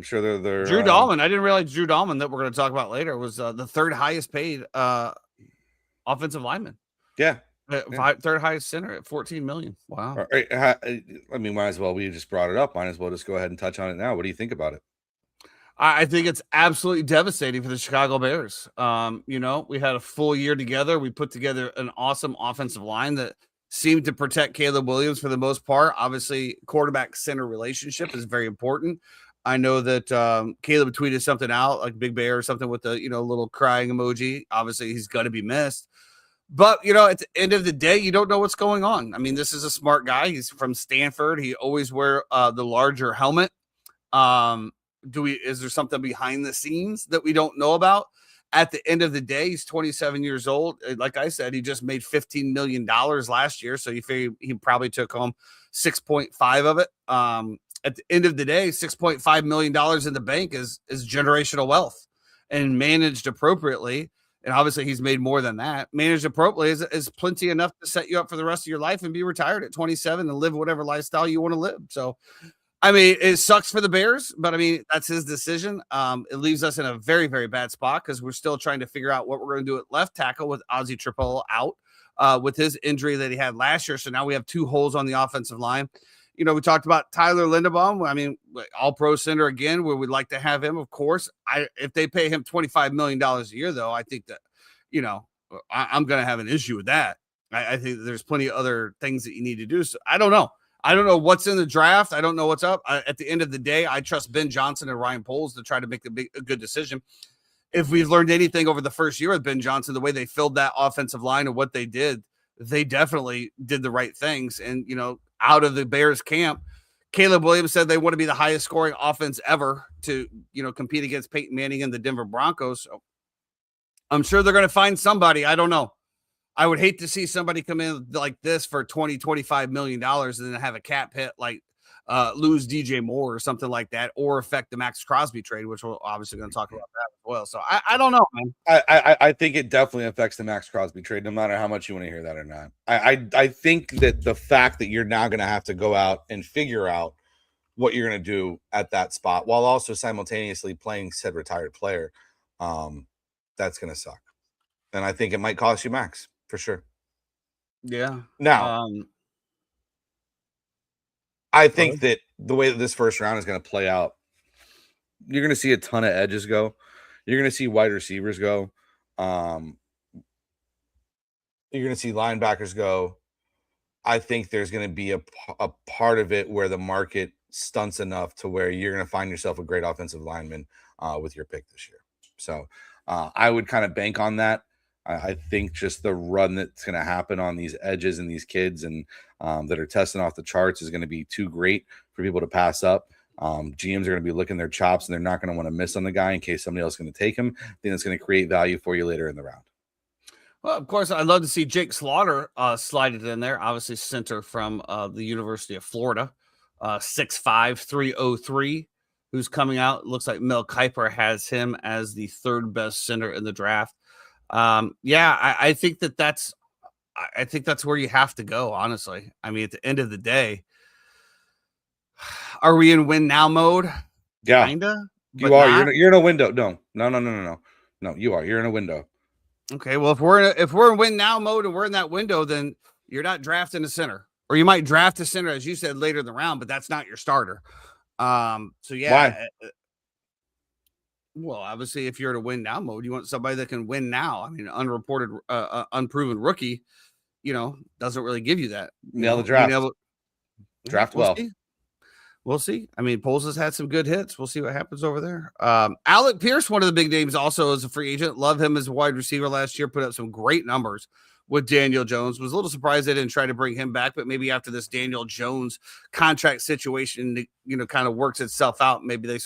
sure they're Drew Dahlman. I didn't realize Drew Dahlman, that we're going to talk about later, was the third highest paid offensive lineman. Yeah. Third highest center at $14 million. Wow. Might as well. We just brought it up. Might as well just go ahead and touch on it now. What do you think about it? I think it's absolutely devastating for the Chicago Bears. We had a full year together. We put together an awesome offensive line that seemed to protect Caleb Williams for the most part. Obviously, quarterback center relationship is very important. I know that Caleb tweeted something out like Big Bear or something with the little crying emoji. Obviously, he's going to be missed. But, at the end of the day, you don't know what's going on. This is a smart guy. He's from Stanford. He always wear the larger helmet. Is there something behind the scenes that we don't know about? At the end of the day, he's 27 years old. Like I said, he just made $15 million last year. So you figure he probably took home 6.5 of it. At the end of the day, $6.5 million in the bank is generational wealth, and managed appropriately. And obviously he's made more than that. Managed appropriately is plenty enough to set you up for the rest of your life and be retired at 27 and live whatever lifestyle you want to live. So, it sucks for the Bears, but that's his decision. It leaves us in a very, very bad spot because we're still trying to figure out what we're going to do at left tackle with Ozzie Tripola out with his injury that he had last year. So now we have two holes on the offensive line. We talked about Tyler Linderbaum. All pro center again, where we'd like to have him, of course. If they pay him $25 million a year, though, I think that, I'm going to have an issue with that. I think there's plenty of other things that you need to do. So I don't know. I don't know what's in the draft. I don't know what's up. At the end of the day, I trust Ben Johnson and Ryan Poles to try to make a good decision. If we've learned anything over the first year with Ben Johnson, the way they filled that offensive line and what they did, they definitely did the right things. And, out of the Bears camp, Caleb Williams said they want to be the highest scoring offense ever to, compete against Peyton Manning and the Denver Broncos. So I'm sure they're going to find somebody. I don't know. I would hate to see somebody come in like this for $25 million and then have a cap hit, like lose DJ Moore or something like that, or affect the Max Crosby trade, which we're obviously going to talk about that as well. So I don't know, man. I think it definitely affects the Max Crosby trade, no matter how much you want to hear that or not. I think that the fact that you're now going to have to go out and figure out what you're going to do at that spot while also simultaneously playing said retired player, that's going to suck. And I think it might cost you Max. For sure. Yeah. Now, I think that the way that this first round is going to play out, you're going to see a ton of edges go. You're going to see wide receivers go. You're going to see linebackers go. I think there's going to be a part of it where the market stunts enough to where you're going to find yourself a great offensive lineman with your pick this year. So I would kind of bank on that. I think just the run that's going to happen on these edges and these kids and that are testing off the charts is going to be too great for people to pass up. GMs are going to be licking their chops and they're not going to want to miss on the guy in case somebody else is going to take him. Then it's going to create value for you later in the round. Well, of course, I'd love to see Jake Slaughter slide it in there. Obviously, center from the University of Florida, 6'5", 303, who's coming out. Looks like Mel Kiper has him as the third best center in the draft. I think that's where you have to go, honestly. At the end of the day, Are we in win now mode? Yeah, Kinda. you But are. not? You're in a window. No. You are. You're in a window. Okay. Well, if we're in win now mode and we're in that window, then you're not drafting a center, or you might draft a center as you said later in the round, but that's not your starter. So Why? yeah. Well, obviously, if you're in a win now mode, you want somebody that can win now. I mean, unreported, unproven rookie, doesn't really give you that. Nail the Being draft. able, Draft we'll well. see. We'll see. I mean, Poles has had some good hits. We'll see what happens over there. Alec Pierce, one of the big names, also as a free agent. Love him as a wide receiver last year. Put up some great numbers with Daniel Jones. Was a little surprised they didn't try to bring him back, but maybe after this Daniel Jones contract situation, kind of works itself out. Maybe what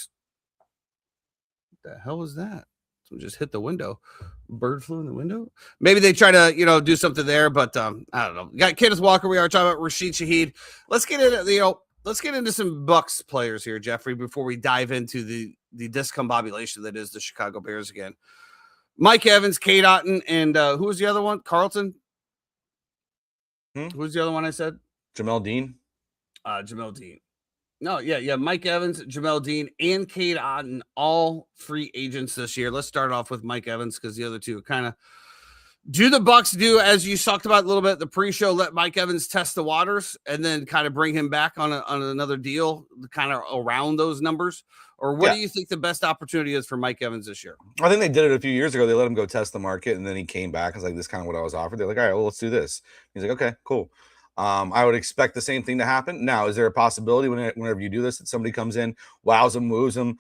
the hell was that? Someone just hit the window. Bird flew in the window. Maybe they try to, do something there, but I don't know. We got Kenneth Walker. We are talking about Rashid Shaheed. Let's get into, let's get into some Bucks players here, Jeffrey, before we dive into the discombobulation that is the Chicago Bears again. Mike Evans, Cade Otton, and who was the other one? Carlton? Who's the other one I said? Jamel Dean. Jamel Dean. No, yeah. Mike Evans, Jamel Dean, and Cade Otton, all free agents this year. Let's start off with Mike Evans because the other two are kind of. Do the Bucks do, as you talked about a little bit, the pre-show, let Mike Evans test the waters and then kind of bring him back on another deal kind of around those numbers? Or what do you think the best opportunity is for Mike Evans this year? I think they did it a few years ago. They let him go test the market, and then he came back. I was like, this is kind of what I was offered. They're like, all right, well, let's do this. He's like, okay, cool. I would expect the same thing to happen. Now, is there a possibility whenever you do this that somebody comes in, wows him, moves him,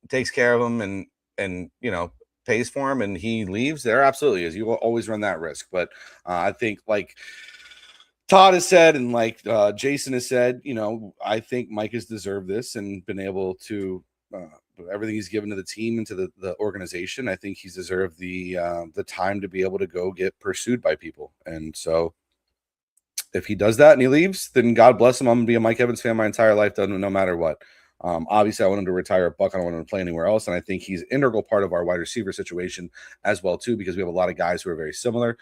takes care of him and pays for him and he leaves? There absolutely is. You will always run that risk. But I think like Todd has said and like Jason has said, I think Mike has deserved this and been able to everything he's given to the team and to the organization. I think he's deserved the time to be able to go get pursued by people. And so if he does that and he leaves, then God bless him. I'm going to be a Mike Evans fan my entire life, no matter what. Obviously, I want him to retire at Buck. I don't want him to play anywhere else. And I think he's an integral part of our wide receiver situation as well, too, because we have a lot of guys who are very similar.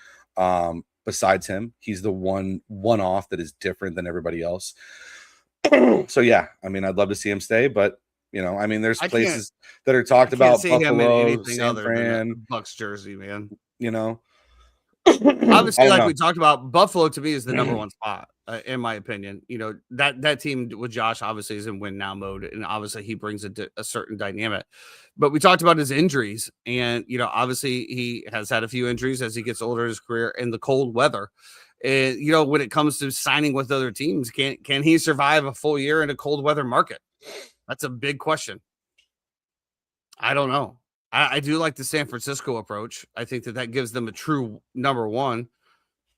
Besides him, he's the one-off that is different than everybody else. So, yeah, I mean, I'd love to see him stay. But, there's places that are talked about. Buffalo, San Fran, Bucks jersey, man. Obviously, like we talked about, Buffalo to me is the number one spot, in my opinion. That team with Josh obviously is in win now mode, and obviously he brings a certain dynamic. But we talked about his injuries, and obviously he has had a few injuries as he gets older in his career, and the cold weather. And when it comes to signing with other teams, can he survive a full year in a cold weather market? That's a big question. I don't know. I do like the San Francisco approach. I think that gives them a true number one.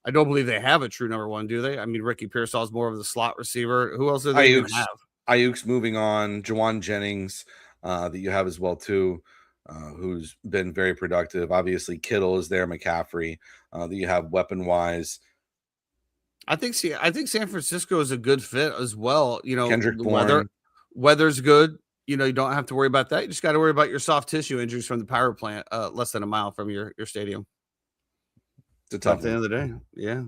I don't believe they have a true number one, do they? I mean, Ricky Pearsall is more of the slot receiver. Who else do they even have? Ayuk's moving on. Jawan Jennings that you have as well, too, who's been very productive. Obviously, Kittle is there. McCaffrey that you have weapon-wise. I think San Francisco is a good fit as well. Kendrick Bourne. Weather's good. You don't have to worry about that. You just got to worry about your soft tissue injuries from the power plant less than a mile from your stadium. It's a tough at the end of the day. Yeah.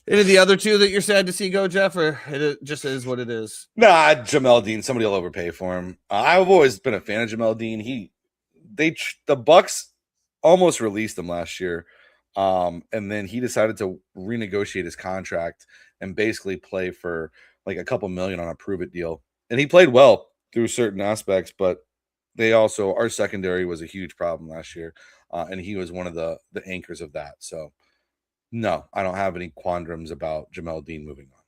Any of the other two that you're sad to see go, Jeff, or it just is what it is? Nah, Jamel Dean. Somebody will overpay for him. I've always been a fan of Jamel Dean. The Bucks almost released him last year, and then he decided to renegotiate his contract and basically play for like a couple million on a prove-it deal. And he played well through certain aspects, but our secondary was a huge problem last year, and he was one of the anchors of that. So, no, I don't have any qualms about Jamel Dean moving on.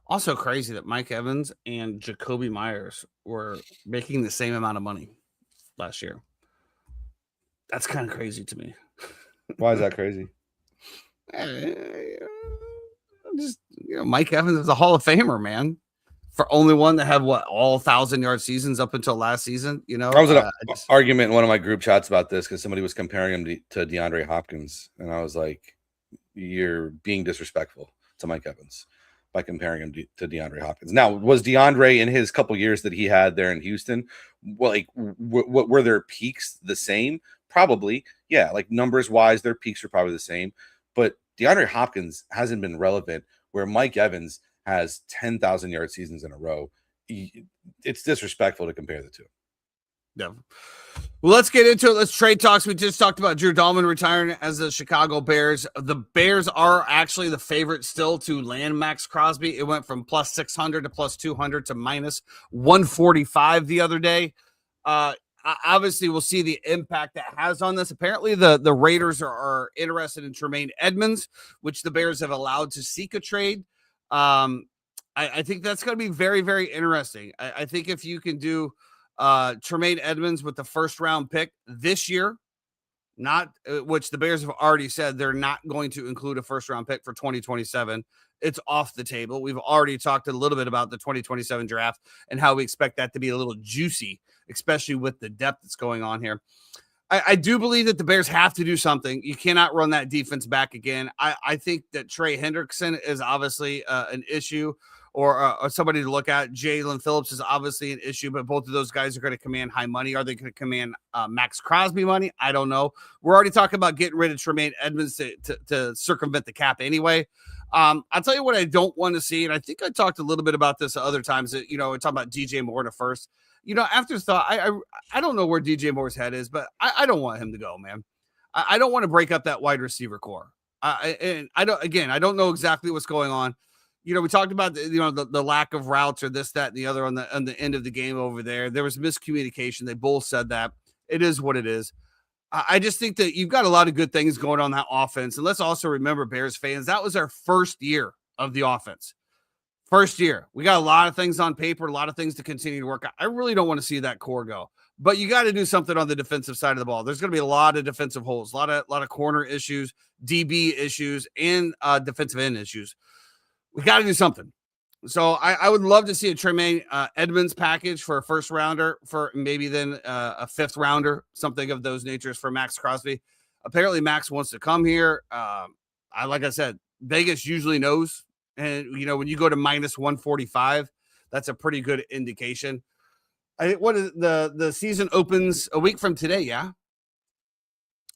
Also crazy that Mike Evans and Jacoby Myers were making the same amount of money last year. That's kind of crazy to me. Why is that crazy? Just Mike Evans is a Hall of Famer, man. For only one that had all 1,000-yard seasons up until last season, I was in an argument in one of my group chats about this because somebody was comparing him to DeAndre Hopkins, and I was like, "You're being disrespectful to Mike Evans by comparing him to DeAndre Hopkins." Now, was DeAndre in his couple years that he had there in Houston, were their peaks the same? Probably, yeah. Like numbers wise, their peaks are probably the same, but DeAndre Hopkins hasn't been relevant where Mike Evans has 10,000 yard seasons in a row. It's disrespectful to compare the two. Yeah. Well, let's get into it. Let's trade talks. We just talked about Drew Dalman retiring as the Chicago Bears. The Bears are actually the favorite still to land Max Crosby. It went from plus 600 to plus 200 to minus 145 the other day. Obviously, we'll see the impact that has on this. Apparently, the Raiders are interested in Tremaine Edmonds, which the Bears have allowed to seek a trade. I think that's going to be very, very interesting. I think if you can do Tremaine Edmonds with the first round pick this year, not which the Bears have already said they're not going to include a first round pick for 2027. It's off the table. We've already talked a little bit about the 2027 draft and how we expect that to be a little juicy, especially with the depth that's going on here. I do believe that the Bears have to do something. You cannot run that defense back again. I think that Trey Hendrickson is obviously an issue, or somebody to look at. Jalen Phillips is obviously an issue, but both of those guys are going to command high money. Are they going to command Max Crosby money? I don't know. We're already talking about getting rid of Tremaine Edmonds to circumvent the cap anyway. I'll tell you what I don't want to see, and I think I talked a little bit about this other times. That, we're talking about DJ Moore to first. After thought, I don't know where DJ Moore's head is, but I don't want him to go, man. I don't want to break up that wide receiver core. And I don't know exactly what's going on. We talked about the lack of routes or this, that, and the other on the end of the game over there. There was miscommunication. They both said that. It is what it is. I just think that you've got a lot of good things going on that offense. And let's also remember, Bears fans, that was our first year of the offense. First year. We got a lot of things on paper, a lot of things to continue to work on. I really don't want to see that core go. But you got to do something on the defensive side of the ball. There's going to be a lot of defensive holes, a lot of corner issues, DB issues, and defensive end issues. We got to do something. So I would love to see a Tremaine Edmonds package for a first rounder, for maybe then a fifth rounder, something of those natures for Max Crosby. Apparently Max wants to come here. Like I said, Vegas usually knows. And, when you go to minus 145, that's a pretty good indication. What is the season opens a week from today? Yeah.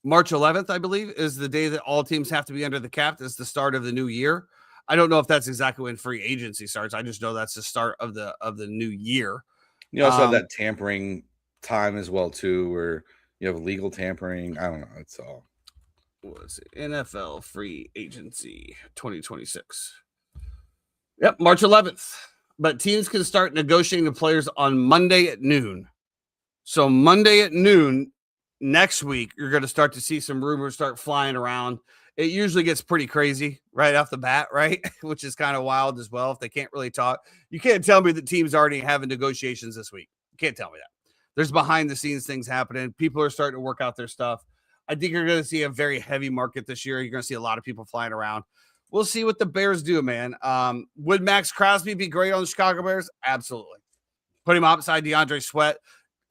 March 11th, I believe, is the day that all teams have to be under the cap. That's the start of the new year. I don't know if that's exactly when free agency starts. I just know that's the start of the new year. You also have that tampering time as well, too, where you have legal tampering. I don't know. It's all. What was it? NFL free agency 2026. Yep, March 11th. But teams can start negotiating the players on Monday at noon. So Monday at noon next week, you're going to start to see some rumors start flying around. It usually gets pretty crazy right off the bat, right? Which is kind of wild as well if they can't really talk. You can't tell me that teams already having negotiations this week. You can't tell me that. There's behind-the-scenes things happening. People are starting to work out their stuff. I think you're going to see a very heavy market this year. You're going to see a lot of people flying around. We'll see what the Bears do, man. Would Max Crosby be great on the Chicago Bears? Absolutely. Put him opposite DeAndre Sweat,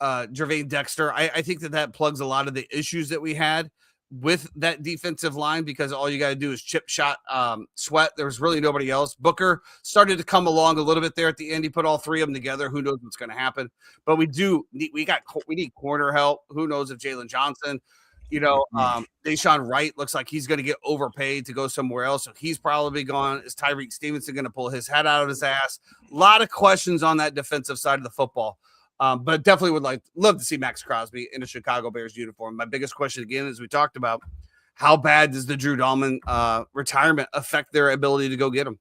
Jermaine Dexter. I think that plugs a lot of the issues that we had with that defensive line, because all you got to do is chip shot Sweat. There was really nobody else. Booker started to come along a little bit there at the end. He put all three of them together. Who knows what's going to happen? But we need corner help. Who knows if Jalen Johnson, Deshaun Wright looks like he's going to get overpaid to go somewhere else. So he's probably gone. Is Tyreek Stevenson going to pull his head out of his ass? A lot of questions on that defensive side of the football. But definitely would love to see Max Crosby in a Chicago Bears uniform. My biggest question, again, as we talked about, how bad does the Drew Dalman retirement affect their ability to go get him?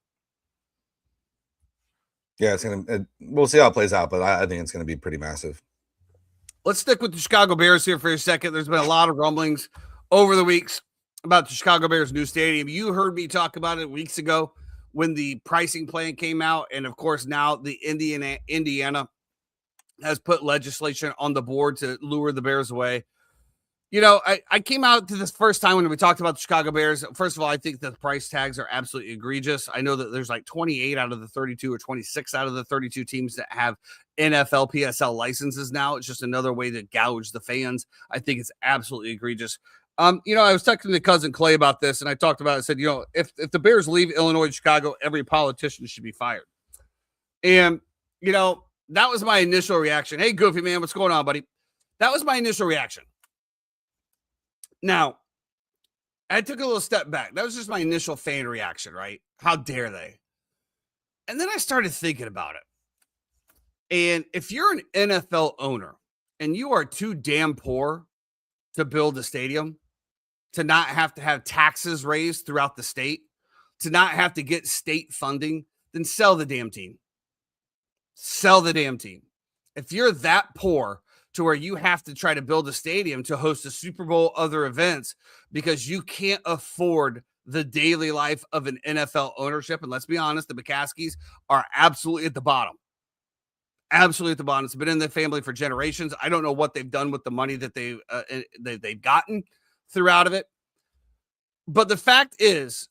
Yeah, we'll see how it plays out, but I think it's going to be pretty massive. Let's stick with the Chicago Bears here for a second. There's been a lot of rumblings over the weeks about the Chicago Bears new stadium. You heard me talk about it weeks ago when the pricing plan came out. And of course, now the Indiana has put legislation on the board to lure the Bears away. I came out to this first time when we talked about the Chicago Bears. First of all, I think that the price tags are absolutely egregious. I know that there's like 28 out of the 32 or 26 out of the 32 teams that have NFL PSL licenses now. It's just another way to gouge the fans. I think it's absolutely egregious. I was talking to cousin Clay about this, and I talked about it. I said, if the Bears leave Illinois and Chicago, every politician should be fired. And, that was my initial reaction. Hey, Goofy, man, what's going on, buddy? That was my initial reaction. Now, I took a little step back. That was just my initial fan reaction, right? How dare they? And then I started thinking about it. And if you're an NFL owner and you are too damn poor to build a stadium, to not have to have taxes raised throughout the state, to not have to get state funding, then sell the damn team. Sell the damn team. If you're that poor to where you have to try to build a stadium to host a Super Bowl, other events, because you can't afford the daily life of an NFL ownership, and let's be honest, the McCaskies are absolutely at the bottom. Absolutely at the bottom. It's been in the family for generations. I don't know what they've done with the money that they've gotten throughout of it. But the fact is,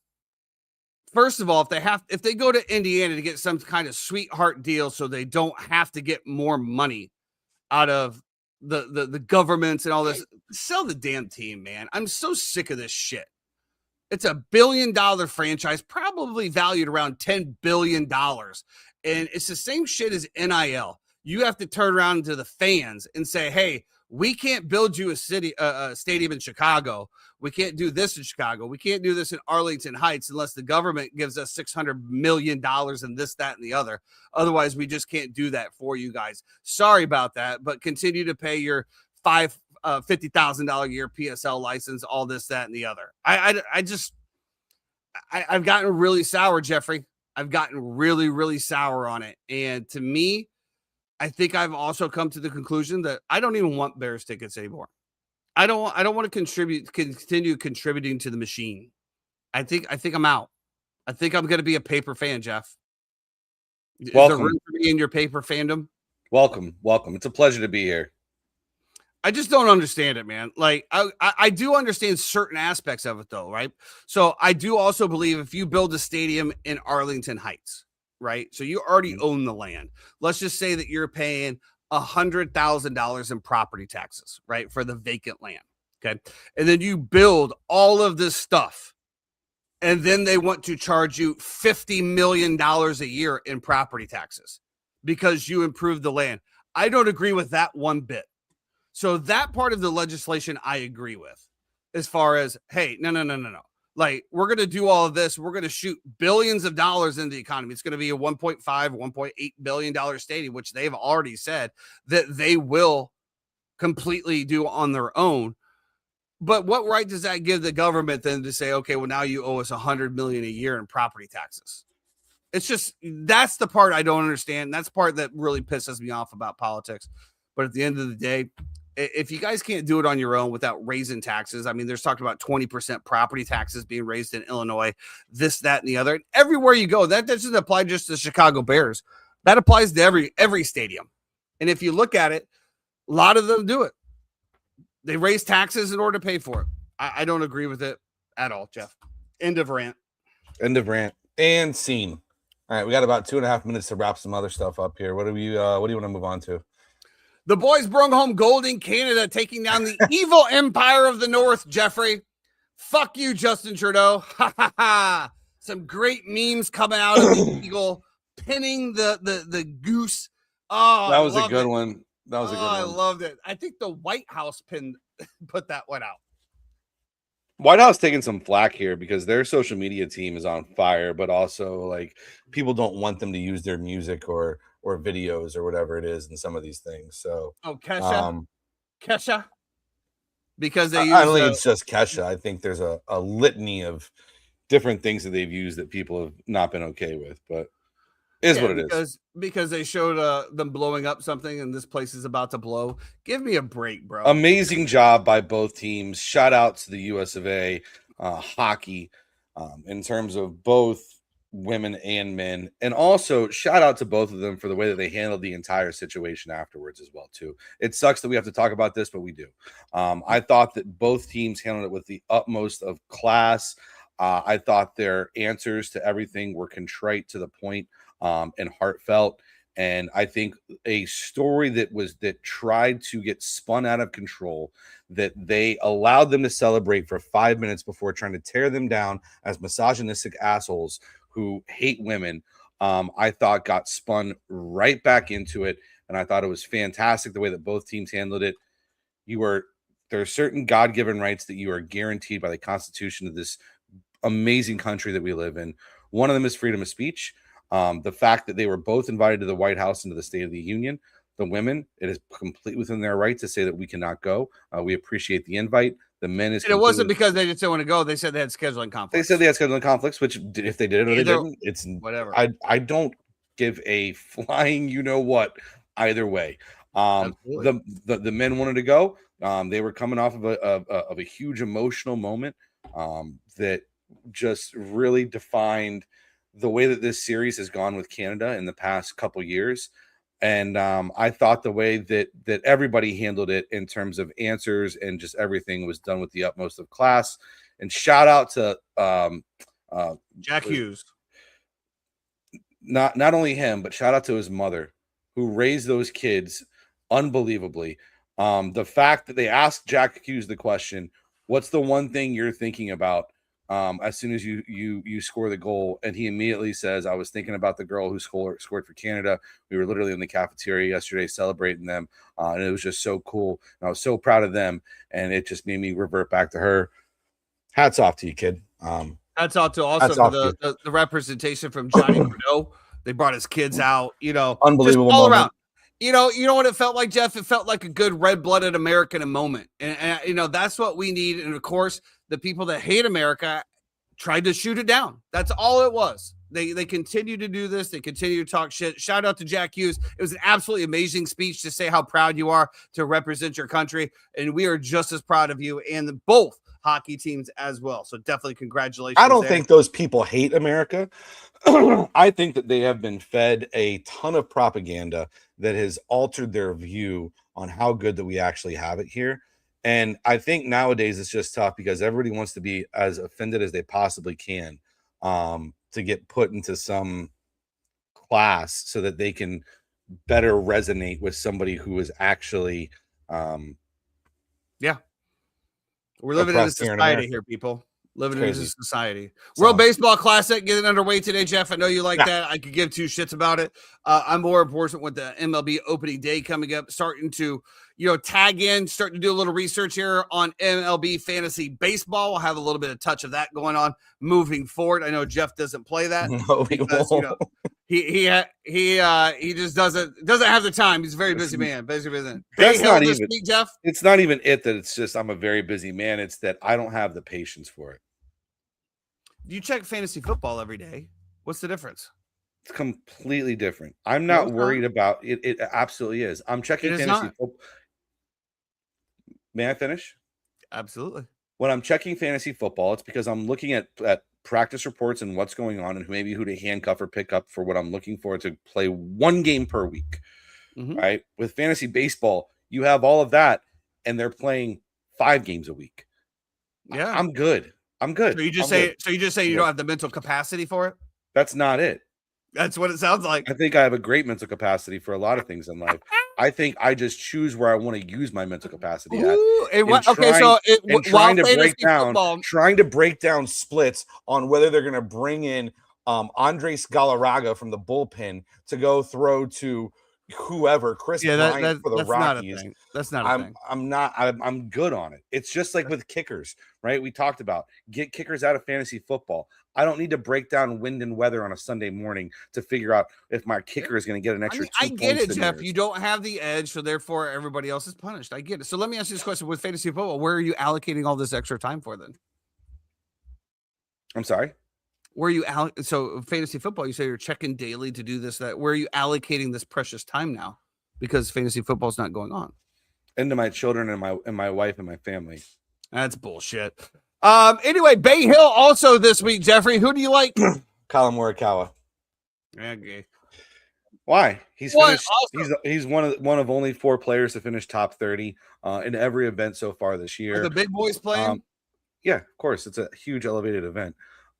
first of all, if they go to Indiana to get some kind of sweetheart deal so they don't have to get more money out of the governments and all this, sell the damn team, man. I'm so sick of this shit. It's a $1 billion franchise, probably valued around $10 billion. And it's the same shit as NIL. You have to turn around to the fans and say, hey, we can't build you a stadium in Chicago. We can't do this in Chicago. We can't do this in Arlington Heights unless the government gives us $600 million and this, that, and the other. Otherwise, we just can't do that for you guys. Sorry about that, but continue to pay your $50,000 a year PSL license, all this, that, and the other. I've gotten really sour, Jeffrey. I've gotten really, really sour on it. And to me, I think I've also come to the conclusion that I don't even want Bears tickets anymore. I don't want to continue contributing to the machine. I think I'm out. I think I'm going to be a paper fan, Jeff. Welcome. Is there room for me in your paper fandom? Welcome. It's a pleasure to be here. I just don't understand it, man. Like I do understand certain aspects of it though, right? So I do also believe if you build a stadium in Arlington Heights, right? So you already own the land. Let's just say that you're paying $100,000 in property taxes, right? For the vacant land. Okay. And then you build all of this stuff. And then they want to charge you $50 million a year in property taxes because you improved the land. I don't agree with that one bit. So that part of the legislation I agree with as far as, hey, no. Like, we're going to do all of this. We're going to shoot billions of dollars into the economy. It's going to be a $1.8 billion stadium, which they've already said that they will completely do on their own. But what right does that give the government then to say, okay, well, now you owe us $100 million a year in property taxes? It's just, that's the part I don't understand. That's the part that really pisses me off about politics. But at the end of the day, if you guys can't do it on your own without raising taxes, I mean, there's talked about 20% property taxes being raised in Illinois, this, that, and the other. Everywhere you go, that doesn't apply just to the Chicago Bears. That applies to every stadium. And if you look at it, a lot of them do it. They raise taxes in order to pay for it. I don't agree with it at all, Jeff. End of rant. And scene. All right, we got about 2.5 minutes to wrap some other stuff up here. What do you want to move on to? The boys brought home gold in Canada, taking down the evil empire of the North, Jeffrey. Fuck you, Justin Trudeau. Ha, ha, ha. Some great memes coming out of the eagle, pinning the goose. Oh, that was a good one. That was a good one. I loved it. I think the White House put that one out. White House taking some flack here because their social media team is on fire, but also like people don't want them to use their music or videos or whatever it is in some of these things. So Kesha, because they I don't think it's just Kesha. I think there's a litany of different things that they've used that people have not been okay with, but what it is. Because they showed them blowing up something and this place is about to blow. Give me a break, bro. Amazing job by both teams. Shout out to the US of A hockey in terms of both women and men, and also shout out to both of them for the way that they handled the entire situation afterwards as well too. It sucks that we have to talk about this, but we do. I thought that both teams handled it with the utmost of class. I thought their answers to everything were contrite to the point and heartfelt. And I think a story that tried to get spun out of control, that they allowed them to celebrate for 5 minutes before trying to tear them down as misogynistic assholes who hate women, I thought got spun right back into it. And I thought it was fantastic the way that both teams handled it. There are certain God-given rights that you are guaranteed by the Constitution of this amazing country that we live in. One of them is freedom of speech. The fact that they were both invited to the White House and to the State of the Union, the women, it is complete within their right to say that we cannot go. We appreciate the invite. The men is. And it wasn't because they just didn't want to go. They said they had scheduling conflicts. They said they had scheduling conflicts, which if they did it or they didn't, it's whatever. I don't give a flying you know what either way. The men wanted to go. They were coming off of a huge emotional moment that just really defined the way that this series has gone with Canada in the past couple years. And I thought the way that everybody handled it in terms of answers and just everything was done with the utmost of class. And shout out to Jack Hughes. Not only him, but shout out to his mother who raised those kids unbelievably. The fact that they asked Jack Hughes the question, what's the one thing you're thinking about as soon as you score the goal? And he immediately says, I was thinking about the girl who scored for Canada. We were literally in the cafeteria yesterday celebrating them. And it was just so cool. And I was so proud of them. And it just made me revert back to her. Hats off to you, kid. Hats off to also the representation from Johnny Bruno. They brought his kids out, unbelievable all moment. around. You know what it felt like, Jeff? It felt like a good red-blooded American moment. And that's what we need. And of course, the people that hate America tried to shoot it down. That's all it was. They continue to do this. They continue to talk shit. Shout out to Jack Hughes. It was an absolutely amazing speech to say how proud you are to represent your country. And we are just as proud of you and both hockey teams as well. So definitely congratulations. I don't think those people hate America. I think that they have been fed a ton of propaganda that has altered their view on how good that we actually have it here. And I think nowadays it's just tough because everybody wants to be as offended as they possibly can to get put into some class so that they can better resonate with somebody who is actually we're living in a society here, people. Living in a society. World Baseball Classic getting underway today, Jeff. I know you like that. I could give two shits about it. I'm more important with the MLB opening day coming up, starting to, tag in, starting to do a little research here on MLB fantasy baseball. We'll have a little bit of touch of that going on moving forward. I know Jeff doesn't play that because, he just doesn't have the time. He's a very busy man. Busy. That's not even, Jeff. It's not even it that it's just I'm a very busy man. It's that I don't have the patience for it. You check fantasy football every day. What's the difference? It's completely different. I'm not worried about it. It absolutely is. I'm checking fantasy football. May I finish? Absolutely. When I'm checking fantasy football, it's because I'm looking at practice reports and what's going on and maybe who to handcuff or pick up for what I'm looking for to play one game per week. Mm-hmm. Right? With fantasy baseball, you have all of that and they're playing 5 games a week. Yeah. I'm good. So you just say you don't have the mental capacity for it? That's not it. That's what it sounds like. I think I have a great mental capacity for a lot of things in life. I think I just choose where I want to use my mental capacity at. Trying to break down splits on whether they're going to bring in Andres Galarraga from the bullpen to go throw to whoever, Chris Bryant for the Rockies. That's not a thing. I'm good on it. It's just like with kickers, right? We talked about get kickers out of fantasy football. I don't need to break down wind and weather on a Sunday morning to figure out if my kicker is going to get an extra 2 points. I get it, Jeff. You don't have the edge, so therefore everybody else is punished. I get it. So let me ask you this question: with fantasy football, where are you allocating all this extra time for then? I'm sorry? Where are you so fantasy football, you say you're checking daily to do this, that where are you allocating this precious time now? Because fantasy football is not going on. Into my children and my wife and my family. That's bullshit. Anyway, Bay Hill also this week, Jeffrey. Who do you like? Colin Morikawa. Okay. Why? He's finished. He's one of only 4 players to finish top 30 in every event so far this year. Are the big boys playing? Yeah, of course. It's a huge elevated event.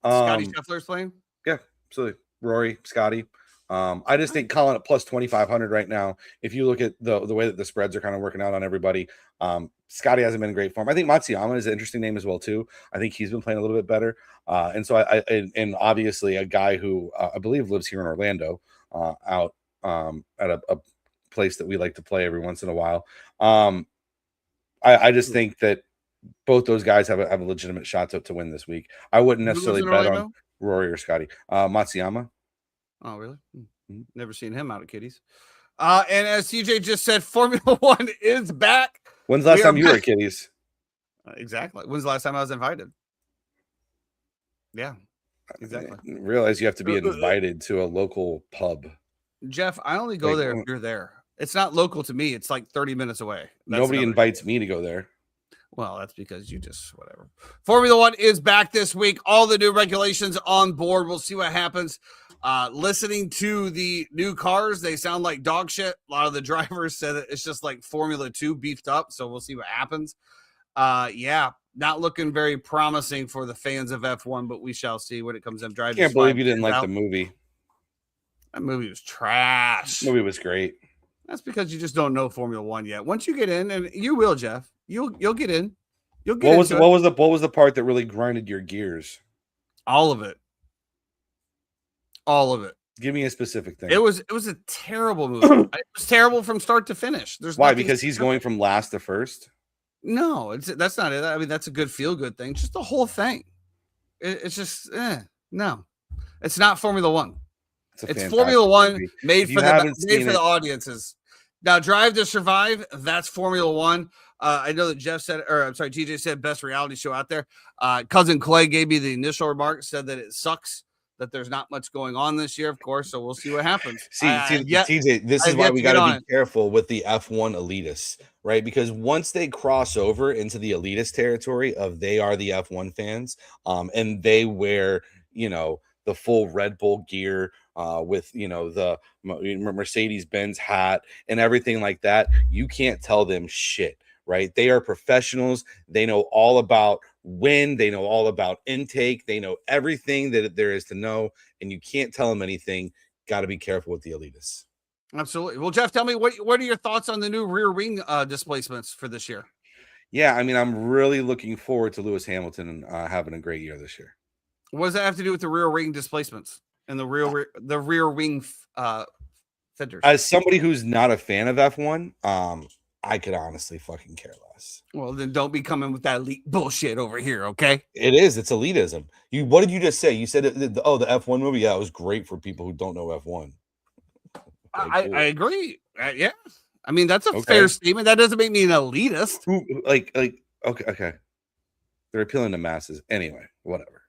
Scotty Scheffler's playing? Yeah, absolutely. Rory, Scotty. I just think Colin at plus 2,500 right now. If you look at the way that the spreads are kind of working out on everybody, Scotty hasn't been in great form. I think Matsuyama is an interesting name as well too. I think he's been playing a little bit better. And so and obviously a guy who I believe lives here in Orlando, out at a place that we like to play every once in a while. I just think that both those guys have a legitimate shot to win this week. I wouldn't necessarily bet on Rory or Scotty. Matsuyama. Oh, really? Mhm. Never seen him out of kitties. And as CJ just said, Formula One is back. When's the last We are time you were back. at Kitties? Exactly. When's the last time I was invited? Yeah, exactly. Realize you have to be Uh, uh, uh, invited to a local pub. Jeff, I only go Like there if you're there. It's not local to me. It's like 30 minutes away. That's nobody another. invites me to go there. Well, that's because you just whatever. Formula One is back this week. All the new regulations on board. We'll see what happens. Listening to the new cars, they sound like dog shit. A lot of the drivers said that it's just like Formula 2 beefed up. So we'll see what happens. Yeah, not looking very promising for the fans of F1, but we shall see when it comes to Drive to Can't believe Survive you didn't like out. the movie. That movie was trash. The movie was great. That's because you just don't know Formula One yet. Once you get in, and you will, Jeff, you'll get in. You'll get What was into it. what was the part that really grinded your gears? All of it. All of it. Give me a specific thing. It was a terrible movie. It was terrible from start to finish. There's Why? nothing Because he's going from last to first. No, that's not it. I mean, that's a good feel good thing. Just the whole thing. It's just no. It's not Formula One. It's Formula One movie. made If for you haven't made seen for it- the audiences. Now, Drive to Survive, that's Formula One. I know that Jeff said, or I'm sorry, TJ said best reality show out there. Cousin Clay gave me the initial remark, said that it sucks that there's not much going on this year, of course. So we'll see what happens. TJ, this is why we got to be careful with the F1 elitists, right? Because once they cross over into the elitist territory of they are the F1 fans, and they wear, the full Red Bull gear, with the Mercedes-Benz hat and everything like that, you can't tell them shit, right? They are professionals. They know all about wind. They know all about intake. They know everything that there is to know, and you can't tell them anything. Got to be careful with the elitists. Absolutely. Well, Jeff, tell me what are your thoughts on the new rear wing displacements for this year? Yeah, I mean, I'm really looking forward to Lewis Hamilton having a great year this year. What does that have to do with the rear wing displacements and the rear wing fenders? As somebody who's not a fan of F1, I could honestly fucking care less. Well, then don't be coming with that elite bullshit over here, okay? It is. It's elitism. What did you just say? You said, the F1 movie? Yeah, it was great for people who don't know F1. I agree. Yeah. I mean, that's a fair statement. That doesn't make me an elitist. Okay. They're appealing to masses. Anyway, whatever.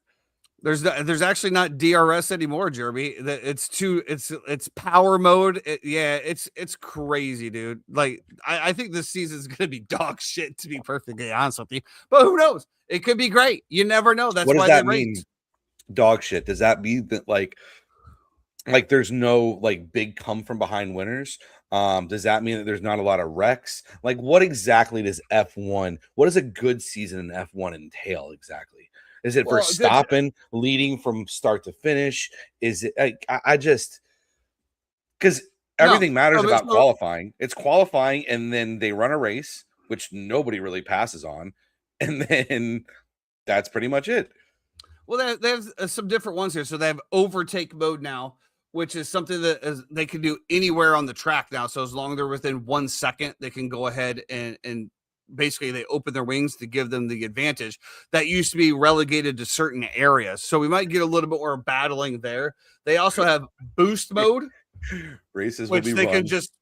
There's actually not DRS anymore, Jeremy. It's power mode. It's crazy, dude. Like I think this season is gonna be dog shit, to be perfectly honest with you. But who knows? It could be great. You never know. That's why that mean. Dog shit. Does that mean that like there's no like big come from behind winners? Does that mean that there's not a lot of wrecks? Like, what exactly does F1? What does a good season in F1 entail exactly? Is it for stopping, leading from start to finish? Is it like I just because everything matters about qualifying. It's qualifying, and then they run a race, which nobody really passes on, and then that's pretty much it. Well, they have some different ones here. So they have overtake mode now, which is something that they can do anywhere on the track now. So as long as they're within 1 second, they can go ahead and basically they open their wings to give them the advantage. That used to be relegated to certain areas. So we might get a little bit more battling there. They also have boost mode. Races which they can just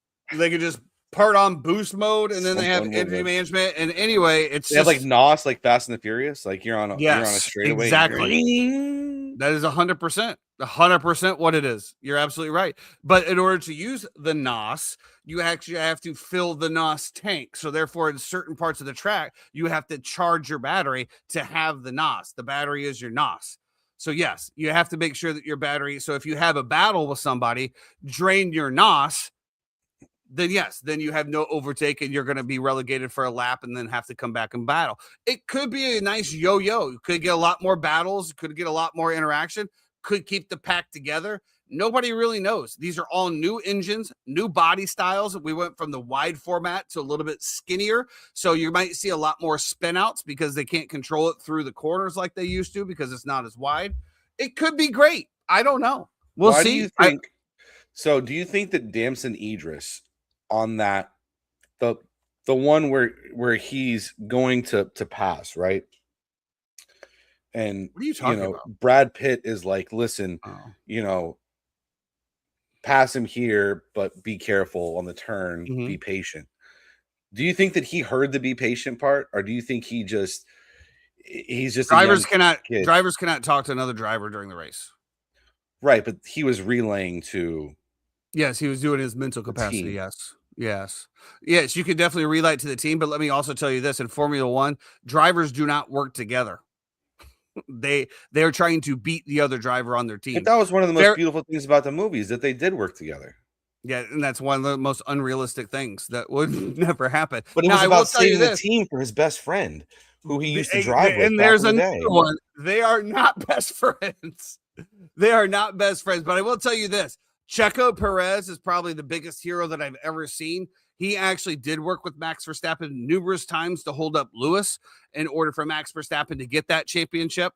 part on boost mode, and then they have energy management. And anyway, they have like NOS, like Fast and the Furious, like you're on a straightaway. Exactly. That is 100% what it is. You're absolutely right. But in order to use the NOS, you actually have to fill the NOS tank. So therefore, in certain parts of the track, you have to charge your battery to have the NOS. The battery is your NOS. So yes, you have to make sure that your battery. So if you have a battle with somebody, drain your NOS, then yes, then you have no overtake and you're going to be relegated for a lap and then have to come back and battle. It could be a nice yo-yo. You could get a lot more battles, could get a lot more interaction, could keep the pack together. Nobody really knows. These are all new engines, new body styles. We went from the wide format to a little bit skinnier. So you might see a lot more spin outs because they can't control it through the corners like they used to because it's not as wide. It could be great. I don't know. We'll see. Do you think that Damson Idris on that the one where he's going to pass, right? And what are you talking about? Brad Pitt is like, listen, pass him here, but be careful on the turn, be patient. Do you think that he heard the be patient part, or do you think he's just drivers cannot talk to another driver during the race? Right, but he was relaying to. Yes, he was doing his mental capacity. Yes. You could definitely relay it to the team, but let me also tell you this: in Formula One, drivers do not work together. They're trying to beat the other driver on their team. But that was one of the most beautiful things about the movies, that they did work together. Yeah, and that's one of the most unrealistic things that would never happen. But it was about saving the team for his best friend, who he used to drive with. And there's another one. They are not best friends. They are not best friends. But I will tell you this: Checo Perez is probably the biggest hero that I've ever seen. He actually did work with Max Verstappen numerous times to hold up Lewis in order for Max Verstappen to get that championship.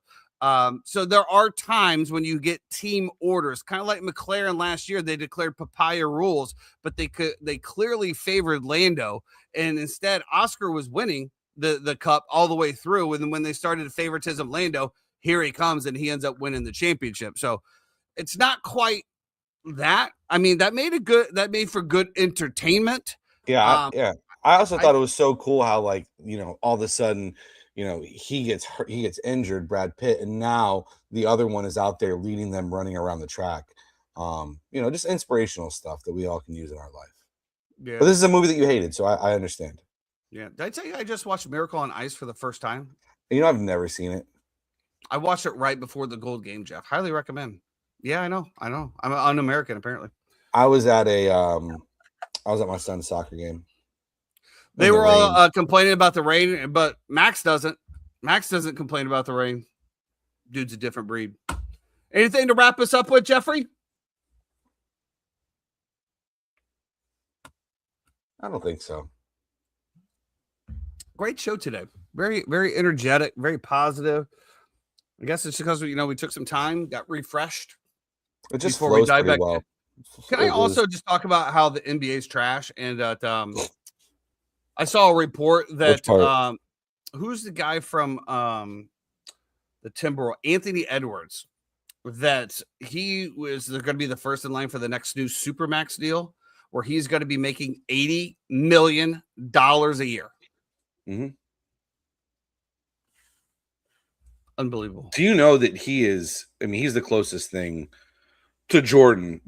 So there are times when you get team orders, kind of like McLaren last year. They declared papaya rules, but they clearly favored Lando, and instead Oscar was winning the cup all the way through. And then when they started favoritism Lando, here he comes and he ends up winning the championship. So it's not quite that. I mean, that made for good entertainment. Yeah. I also thought it was so cool how, like, all of a sudden, he gets hurt, he gets injured, Brad Pitt, and now the other one is out there leading them, running around the track. Just inspirational stuff that we all can use in our life. Yeah. But this is a movie that you hated, so I understand. Yeah. Did I tell you I just watched Miracle on Ice for the first time? I've never seen it. I watched it right before the Gold Game, Jeff. Highly recommend. Yeah, I know. I'm un-American, apparently. I was at my son's soccer game. They were all complaining about the rain, but Max doesn't. Max doesn't complain about the rain. Dude's a different breed. Anything to wrap us up with, Jeffrey? I don't think so. Great show today. Very, very energetic, very positive. I guess it's because we took some time, got refreshed. It just flows pretty well. Can I also just talk about how the NBA's trash, and that I saw a report that who's the guy from the Timberwolves, Anthony Edwards, that he was going to be the first in line for the next new Supermax deal, where he's going to be making $80 million a year. Mm-hmm. Unbelievable. Do you know that he's the closest thing to Jordan?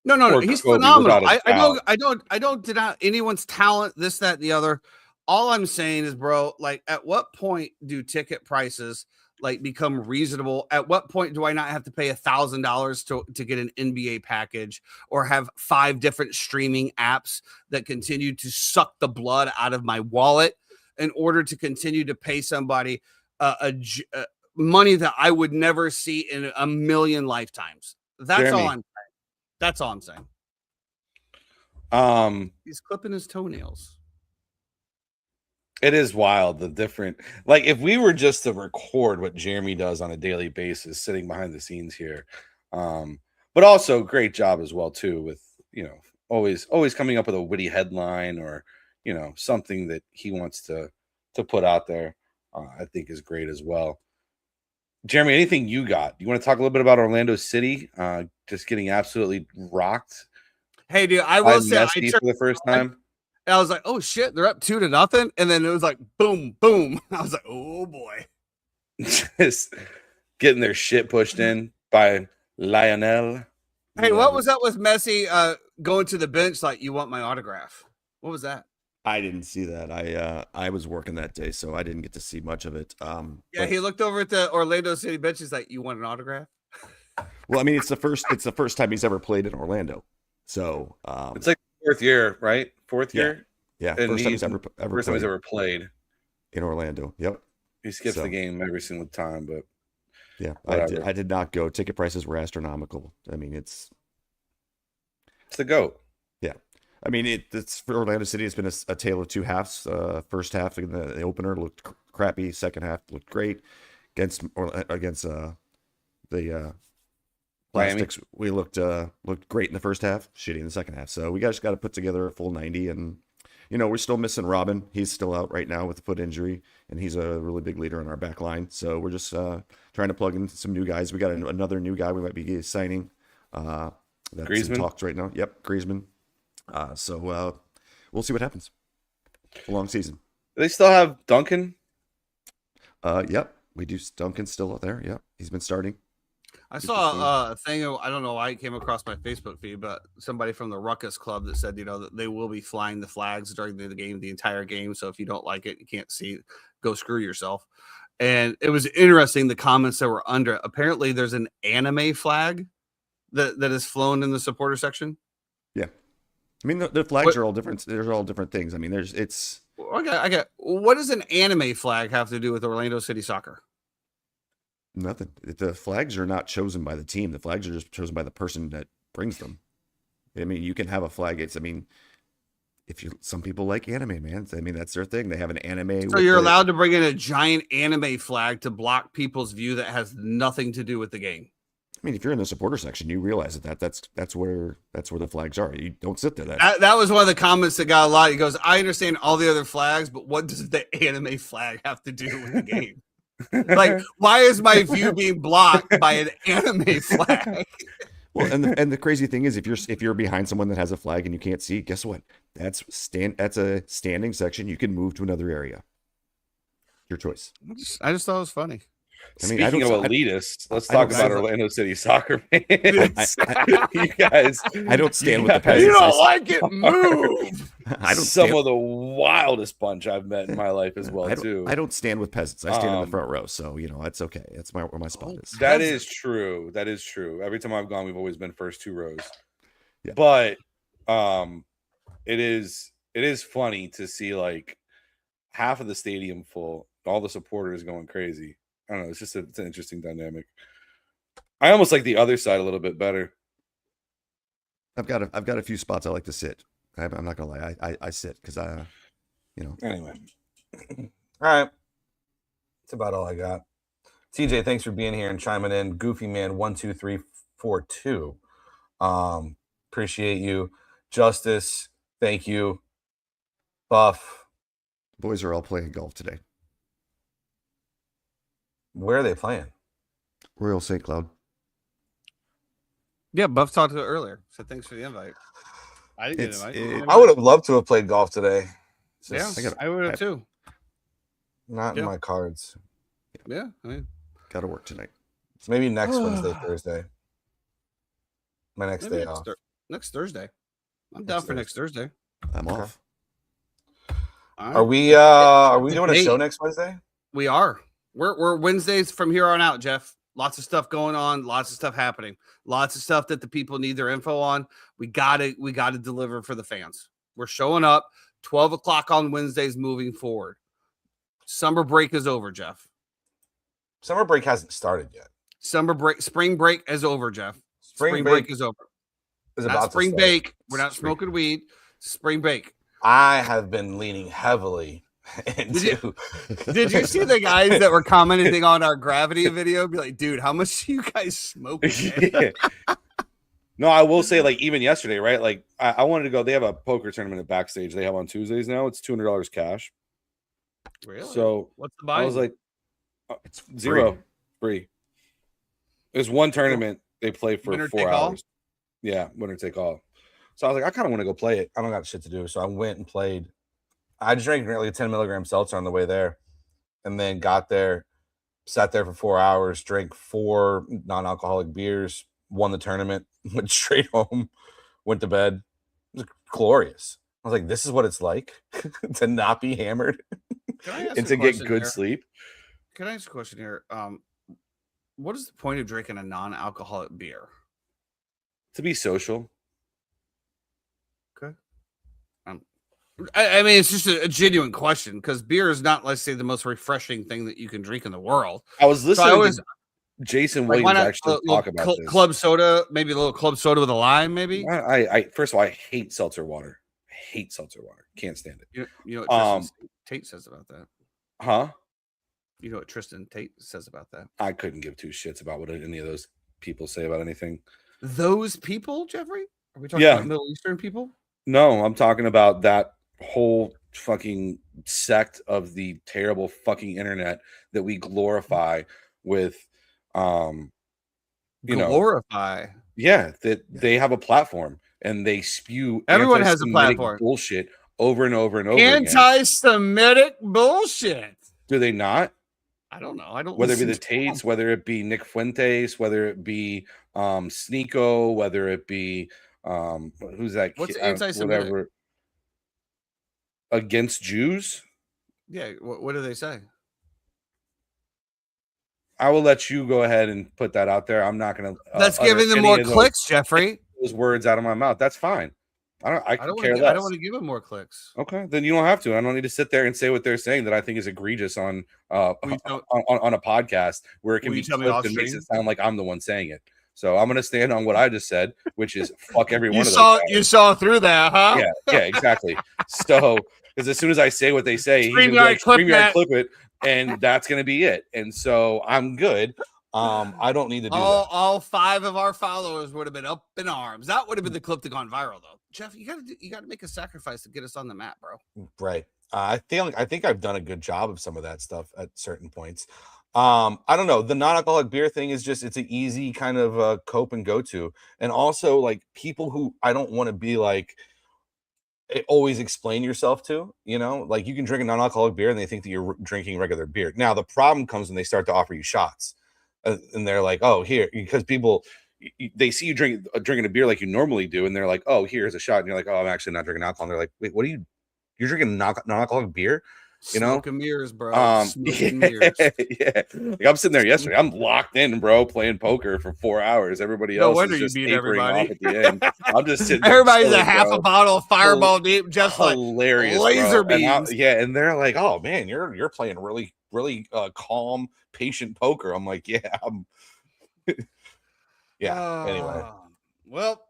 No, he's phenomenal. I don't deny anyone's talent, this, that, and the other. All I'm saying is, bro, like, at what point do ticket prices become reasonable? At what point do I not have to pay $1,000 to get an NBA package, or have 5 different streaming apps that continue to suck the blood out of my wallet in order to continue to pay somebody money that I would never see in a million lifetimes? That's all I'm saying. He's clipping his toenails. It is wild, the different, like, if we were just to record what Jeremy does on a daily basis, sitting behind the scenes here, but also great job as well too, with always coming up with a witty headline, or something that he wants to put out there. I think is great as well. Jeremy, anything you got? You want to talk a little bit about Orlando City just getting absolutely rocked? Hey, dude, I will say, for the first time. I was like, oh shit, they're up 2-0, and then it was like boom, boom. I was like, oh boy, just getting their shit pushed in by Lionel. Hey, what was that with Messi going to the bench like, you want my autograph? What was that? I didn't see that. I was working that day, so I didn't get to see much of it. He looked over at the Orlando City bench. He's like, "You want an autograph?" Well, I mean, it's the first time he's ever played in Orlando. So it's like 4th year, right? 4th year. Yeah, and first time he's ever played in Orlando. Yep. He skips the game every single time, but yeah, I did not go. Ticket prices were astronomical. I mean, it's the GOAT. Yeah. I mean, it's for Orlando City. It's been a tale of two halves. First half in the opener looked crappy. Second half looked great against the Plastics. We looked great in the first half, shitty in the second half. So we just got to put together a full 90. And we're still missing Robin. He's still out right now with a foot injury, and he's a really big leader in our back line. So we're just trying to plug in some new guys. We got another new guy we might be signing That's Griezmann? in talks right now. Yep, Griezmann. So we'll see what happens. A long season. Do they still have Duncan? Yep, we do. Duncan's still out there. Yep, he's been starting. I saw a thing. I don't know why it came across my Facebook feed, but somebody from the Ruckus Club that said, that they will be flying the flags during the game, the entire game. So if you don't like it, you can't see, go screw yourself. And it was interesting, the comments that were under. Apparently, there's an anime flag that is flown in the supporter section. Yeah, I mean the flags are all different. There's all different things. I mean, it's okay. What does an anime flag have to do with Orlando City Soccer? nothing. The flags are not chosen by the team. The flags are just chosen by the person that brings them. I mean, you can have a flag. Some people like anime, man. I mean, that's their thing. They have an anime. So you're allowed to bring in a giant anime flag to block people's view that has nothing to do with the game. I mean, if you're in the supporter section, you realize that's where the flags are. You don't sit there. That was one of the comments that got a lot. He goes, I understand all the other flags, but what does the anime flag have to do with the game? Like, why is my view being blocked by an anime flag? Well, and the crazy thing is, if you're behind someone that has a flag and you can't see, guess what? That's a standing section. You can move to another area. Your choice. I just thought it was funny. Speaking of elitists, let's talk about Orlando City Soccer fans. You guys, I don't stand with the peasants. You don't like it? Move. I don't. Some of the wildest bunch I've met in my life as well, too. I don't stand with peasants. I stand in the front row, so that's okay. That's where my spot is. That is true. That is true. Every time I've gone, we've always been first two rows. Yeah. But it is funny to see like half of the stadium full, all the supporters going crazy. I don't know. It's an interesting dynamic. I almost like the other side a little bit better. I've got a few spots I like to sit. I'm not gonna lie. I sit because Anyway, all right. That's about all I got. TJ, thanks for being here and chiming in. Goofy Man 12342. Appreciate you. Justice, thank you. Buff. Boys are all playing golf today. Where are they playing? Royal St. Cloud. Yeah, Buff talked to it earlier. So thanks for the invite. I didn't get an invite. I would have loved to have played golf today. I would have too. Not in my cards. Yeah, I mean, got to work tonight. So maybe next Wednesday, Thursday. My next day off. Next Thursday. I'm down for next Thursday. I'm off. Right. Are we doing a show next Wednesday? We are. We're Wednesdays from here on out, Jeff. Lots of stuff going on, lots of stuff happening, lots of stuff that the people need their info on. We gotta deliver for the fans. We're showing up 12 o'clock on Wednesdays moving forward. Summer break is over, Jeff. Summer break hasn't started yet. Spring break is over, Jeff. Spring break is over. Is not about spring bake. We're not smoking weed. Spring bake. I have been leaning heavily into. Did you see the guys that were commenting on our gravity video? Be like, dude, how much do you guys smoke? Yeah. No, I will say, like, even yesterday, right? Like, I wanted to go. They have a poker tournament at Backstage. They have on Tuesdays now. It's $200 cash. Really? So what's the buy? I was like, it's zero free. There's one tournament they play for Winner 4 take all? hours. Yeah, winner take all. So I was like, I kind of want to go play it. I don't got shit to do. So I went and played. I just drank like a 10 milligram seltzer on the way there, and then got there, sat there for 4 hours, drank 4 non-alcoholic beers, won the tournament, went straight home, went to bed. It was glorious. I was like, this is what it's like to not be hammered and to get good sleep. Can I ask a question here? What is the point of drinking a non-alcoholic beer? To be social. Okay. I mean, it's just a genuine question because beer is not, let's say, the most refreshing thing that you can drink in the world. I was listening to Jason Williams actually talk about this. Club soda, maybe a little club soda with a lime, maybe. I first of all, I hate seltzer water. I hate seltzer water. Can't stand it. You know what Tristan Tate says about that? Huh? You know what Tristan Tate says about that? I couldn't give 2 shits about what any of those people say about anything. Those people, Jeffrey? Are we talking about Middle Eastern people? No, I'm talking about that whole fucking sect of the terrible fucking internet that we glorify with glorify. Yeah, that they have a platform and they spew Everyone has a anti-Semitic platform. bullshit over and over and over again. Anti-Semitic bullshit. Do they not? I don't know. I don't. Whether it be listen the to them. Tates, whether it be Nick Fuentes, whether it be Sneeko, whether it be who's that What's kid, anti-Semitic? whatever, against Jews. Yeah. What do they say? I will let you go ahead and put that out there. I'm not going to. That's giving them more clicks, Jeffrey. Those words out of my mouth. That's fine. I don't care want less. to give them more clicks. Okay, then you don't have to. I don't need to sit there and say what they're saying that I think is egregious on a podcast where it can be clipped and makes it sound like I'm the one saying it. So I'm going to stand on what I just said, which is fuck every one of those. You saw through that, huh? Yeah, exactly. So because as soon as I say what they say, he's going to StreamYard clip it, and that's going to be it. And so I'm good. I don't need to do that. All 5 of our followers would have been up in arms. That would have been the clip that gone viral, though. Jeff, you got to make a sacrifice to get us on the map, bro. Right. I think I've done a good job of some of that stuff at certain points. I don't know. The non-alcoholic beer thing is just, it's an easy kind of cope and go to. And also like people who I don't want to be like, always explain yourself to, like you can drink a non-alcoholic beer and they think that you're drinking regular beer. Now the problem comes when they start to offer you shots and they're like, oh, here, because people, they see you drinking a beer like you normally do. And they're like, oh, here's a shot. And you're like, oh, I'm actually not drinking alcohol. And they're like, wait, what are you're drinking non-alcoholic beer? Smoke and mirrors, bro. Mirrors. Yeah. Like I'm sitting there yesterday. I'm locked in, bro, playing poker for 4 hours. Everybody else is just tapering off at the end. I'm just sitting there. Everybody's a half a bottle of Fireball deep, just hilarious, like laser bro. beams. And they're like, oh man, you're playing really, really calm, patient poker. I'm like, yeah, yeah. Anyway. Well,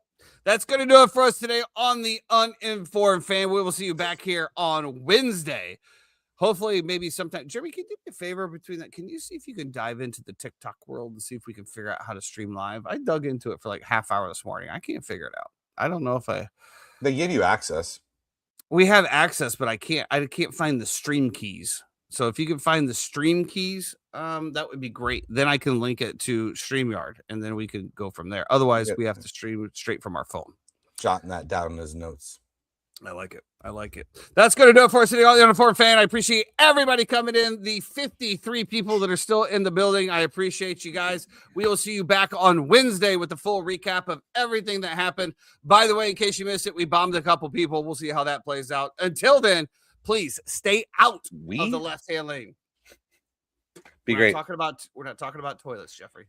that's going to do it for us today on the Uninformed Fan. We will see you back here on Wednesday. Hopefully, maybe sometime. Jeremy, can you do me a favor between that? Can you see if you can dive into the TikTok world and see if we can figure out how to stream live? I dug into it for like half hour this morning. I can't figure it out. I don't know if They give you access. We have access, but I can't find the stream keys. So if you can find the stream keys, that would be great. Then I can link it to StreamYard, and then we can go from there. Otherwise, we have to stream it straight from our phone. Jotting that down in his notes. I like it. That's going to do it for us today on the Uninformed Fan. I appreciate everybody coming in. The 53 people that are still in the building. I appreciate you guys. We will see you back on Wednesday with the full recap of everything that happened. By the way, in case you missed it, we bombed a couple people. We'll see how that plays out. Until then, please stay out of the left-hand lane. Be great. We're not talking about toilets, Jeffrey.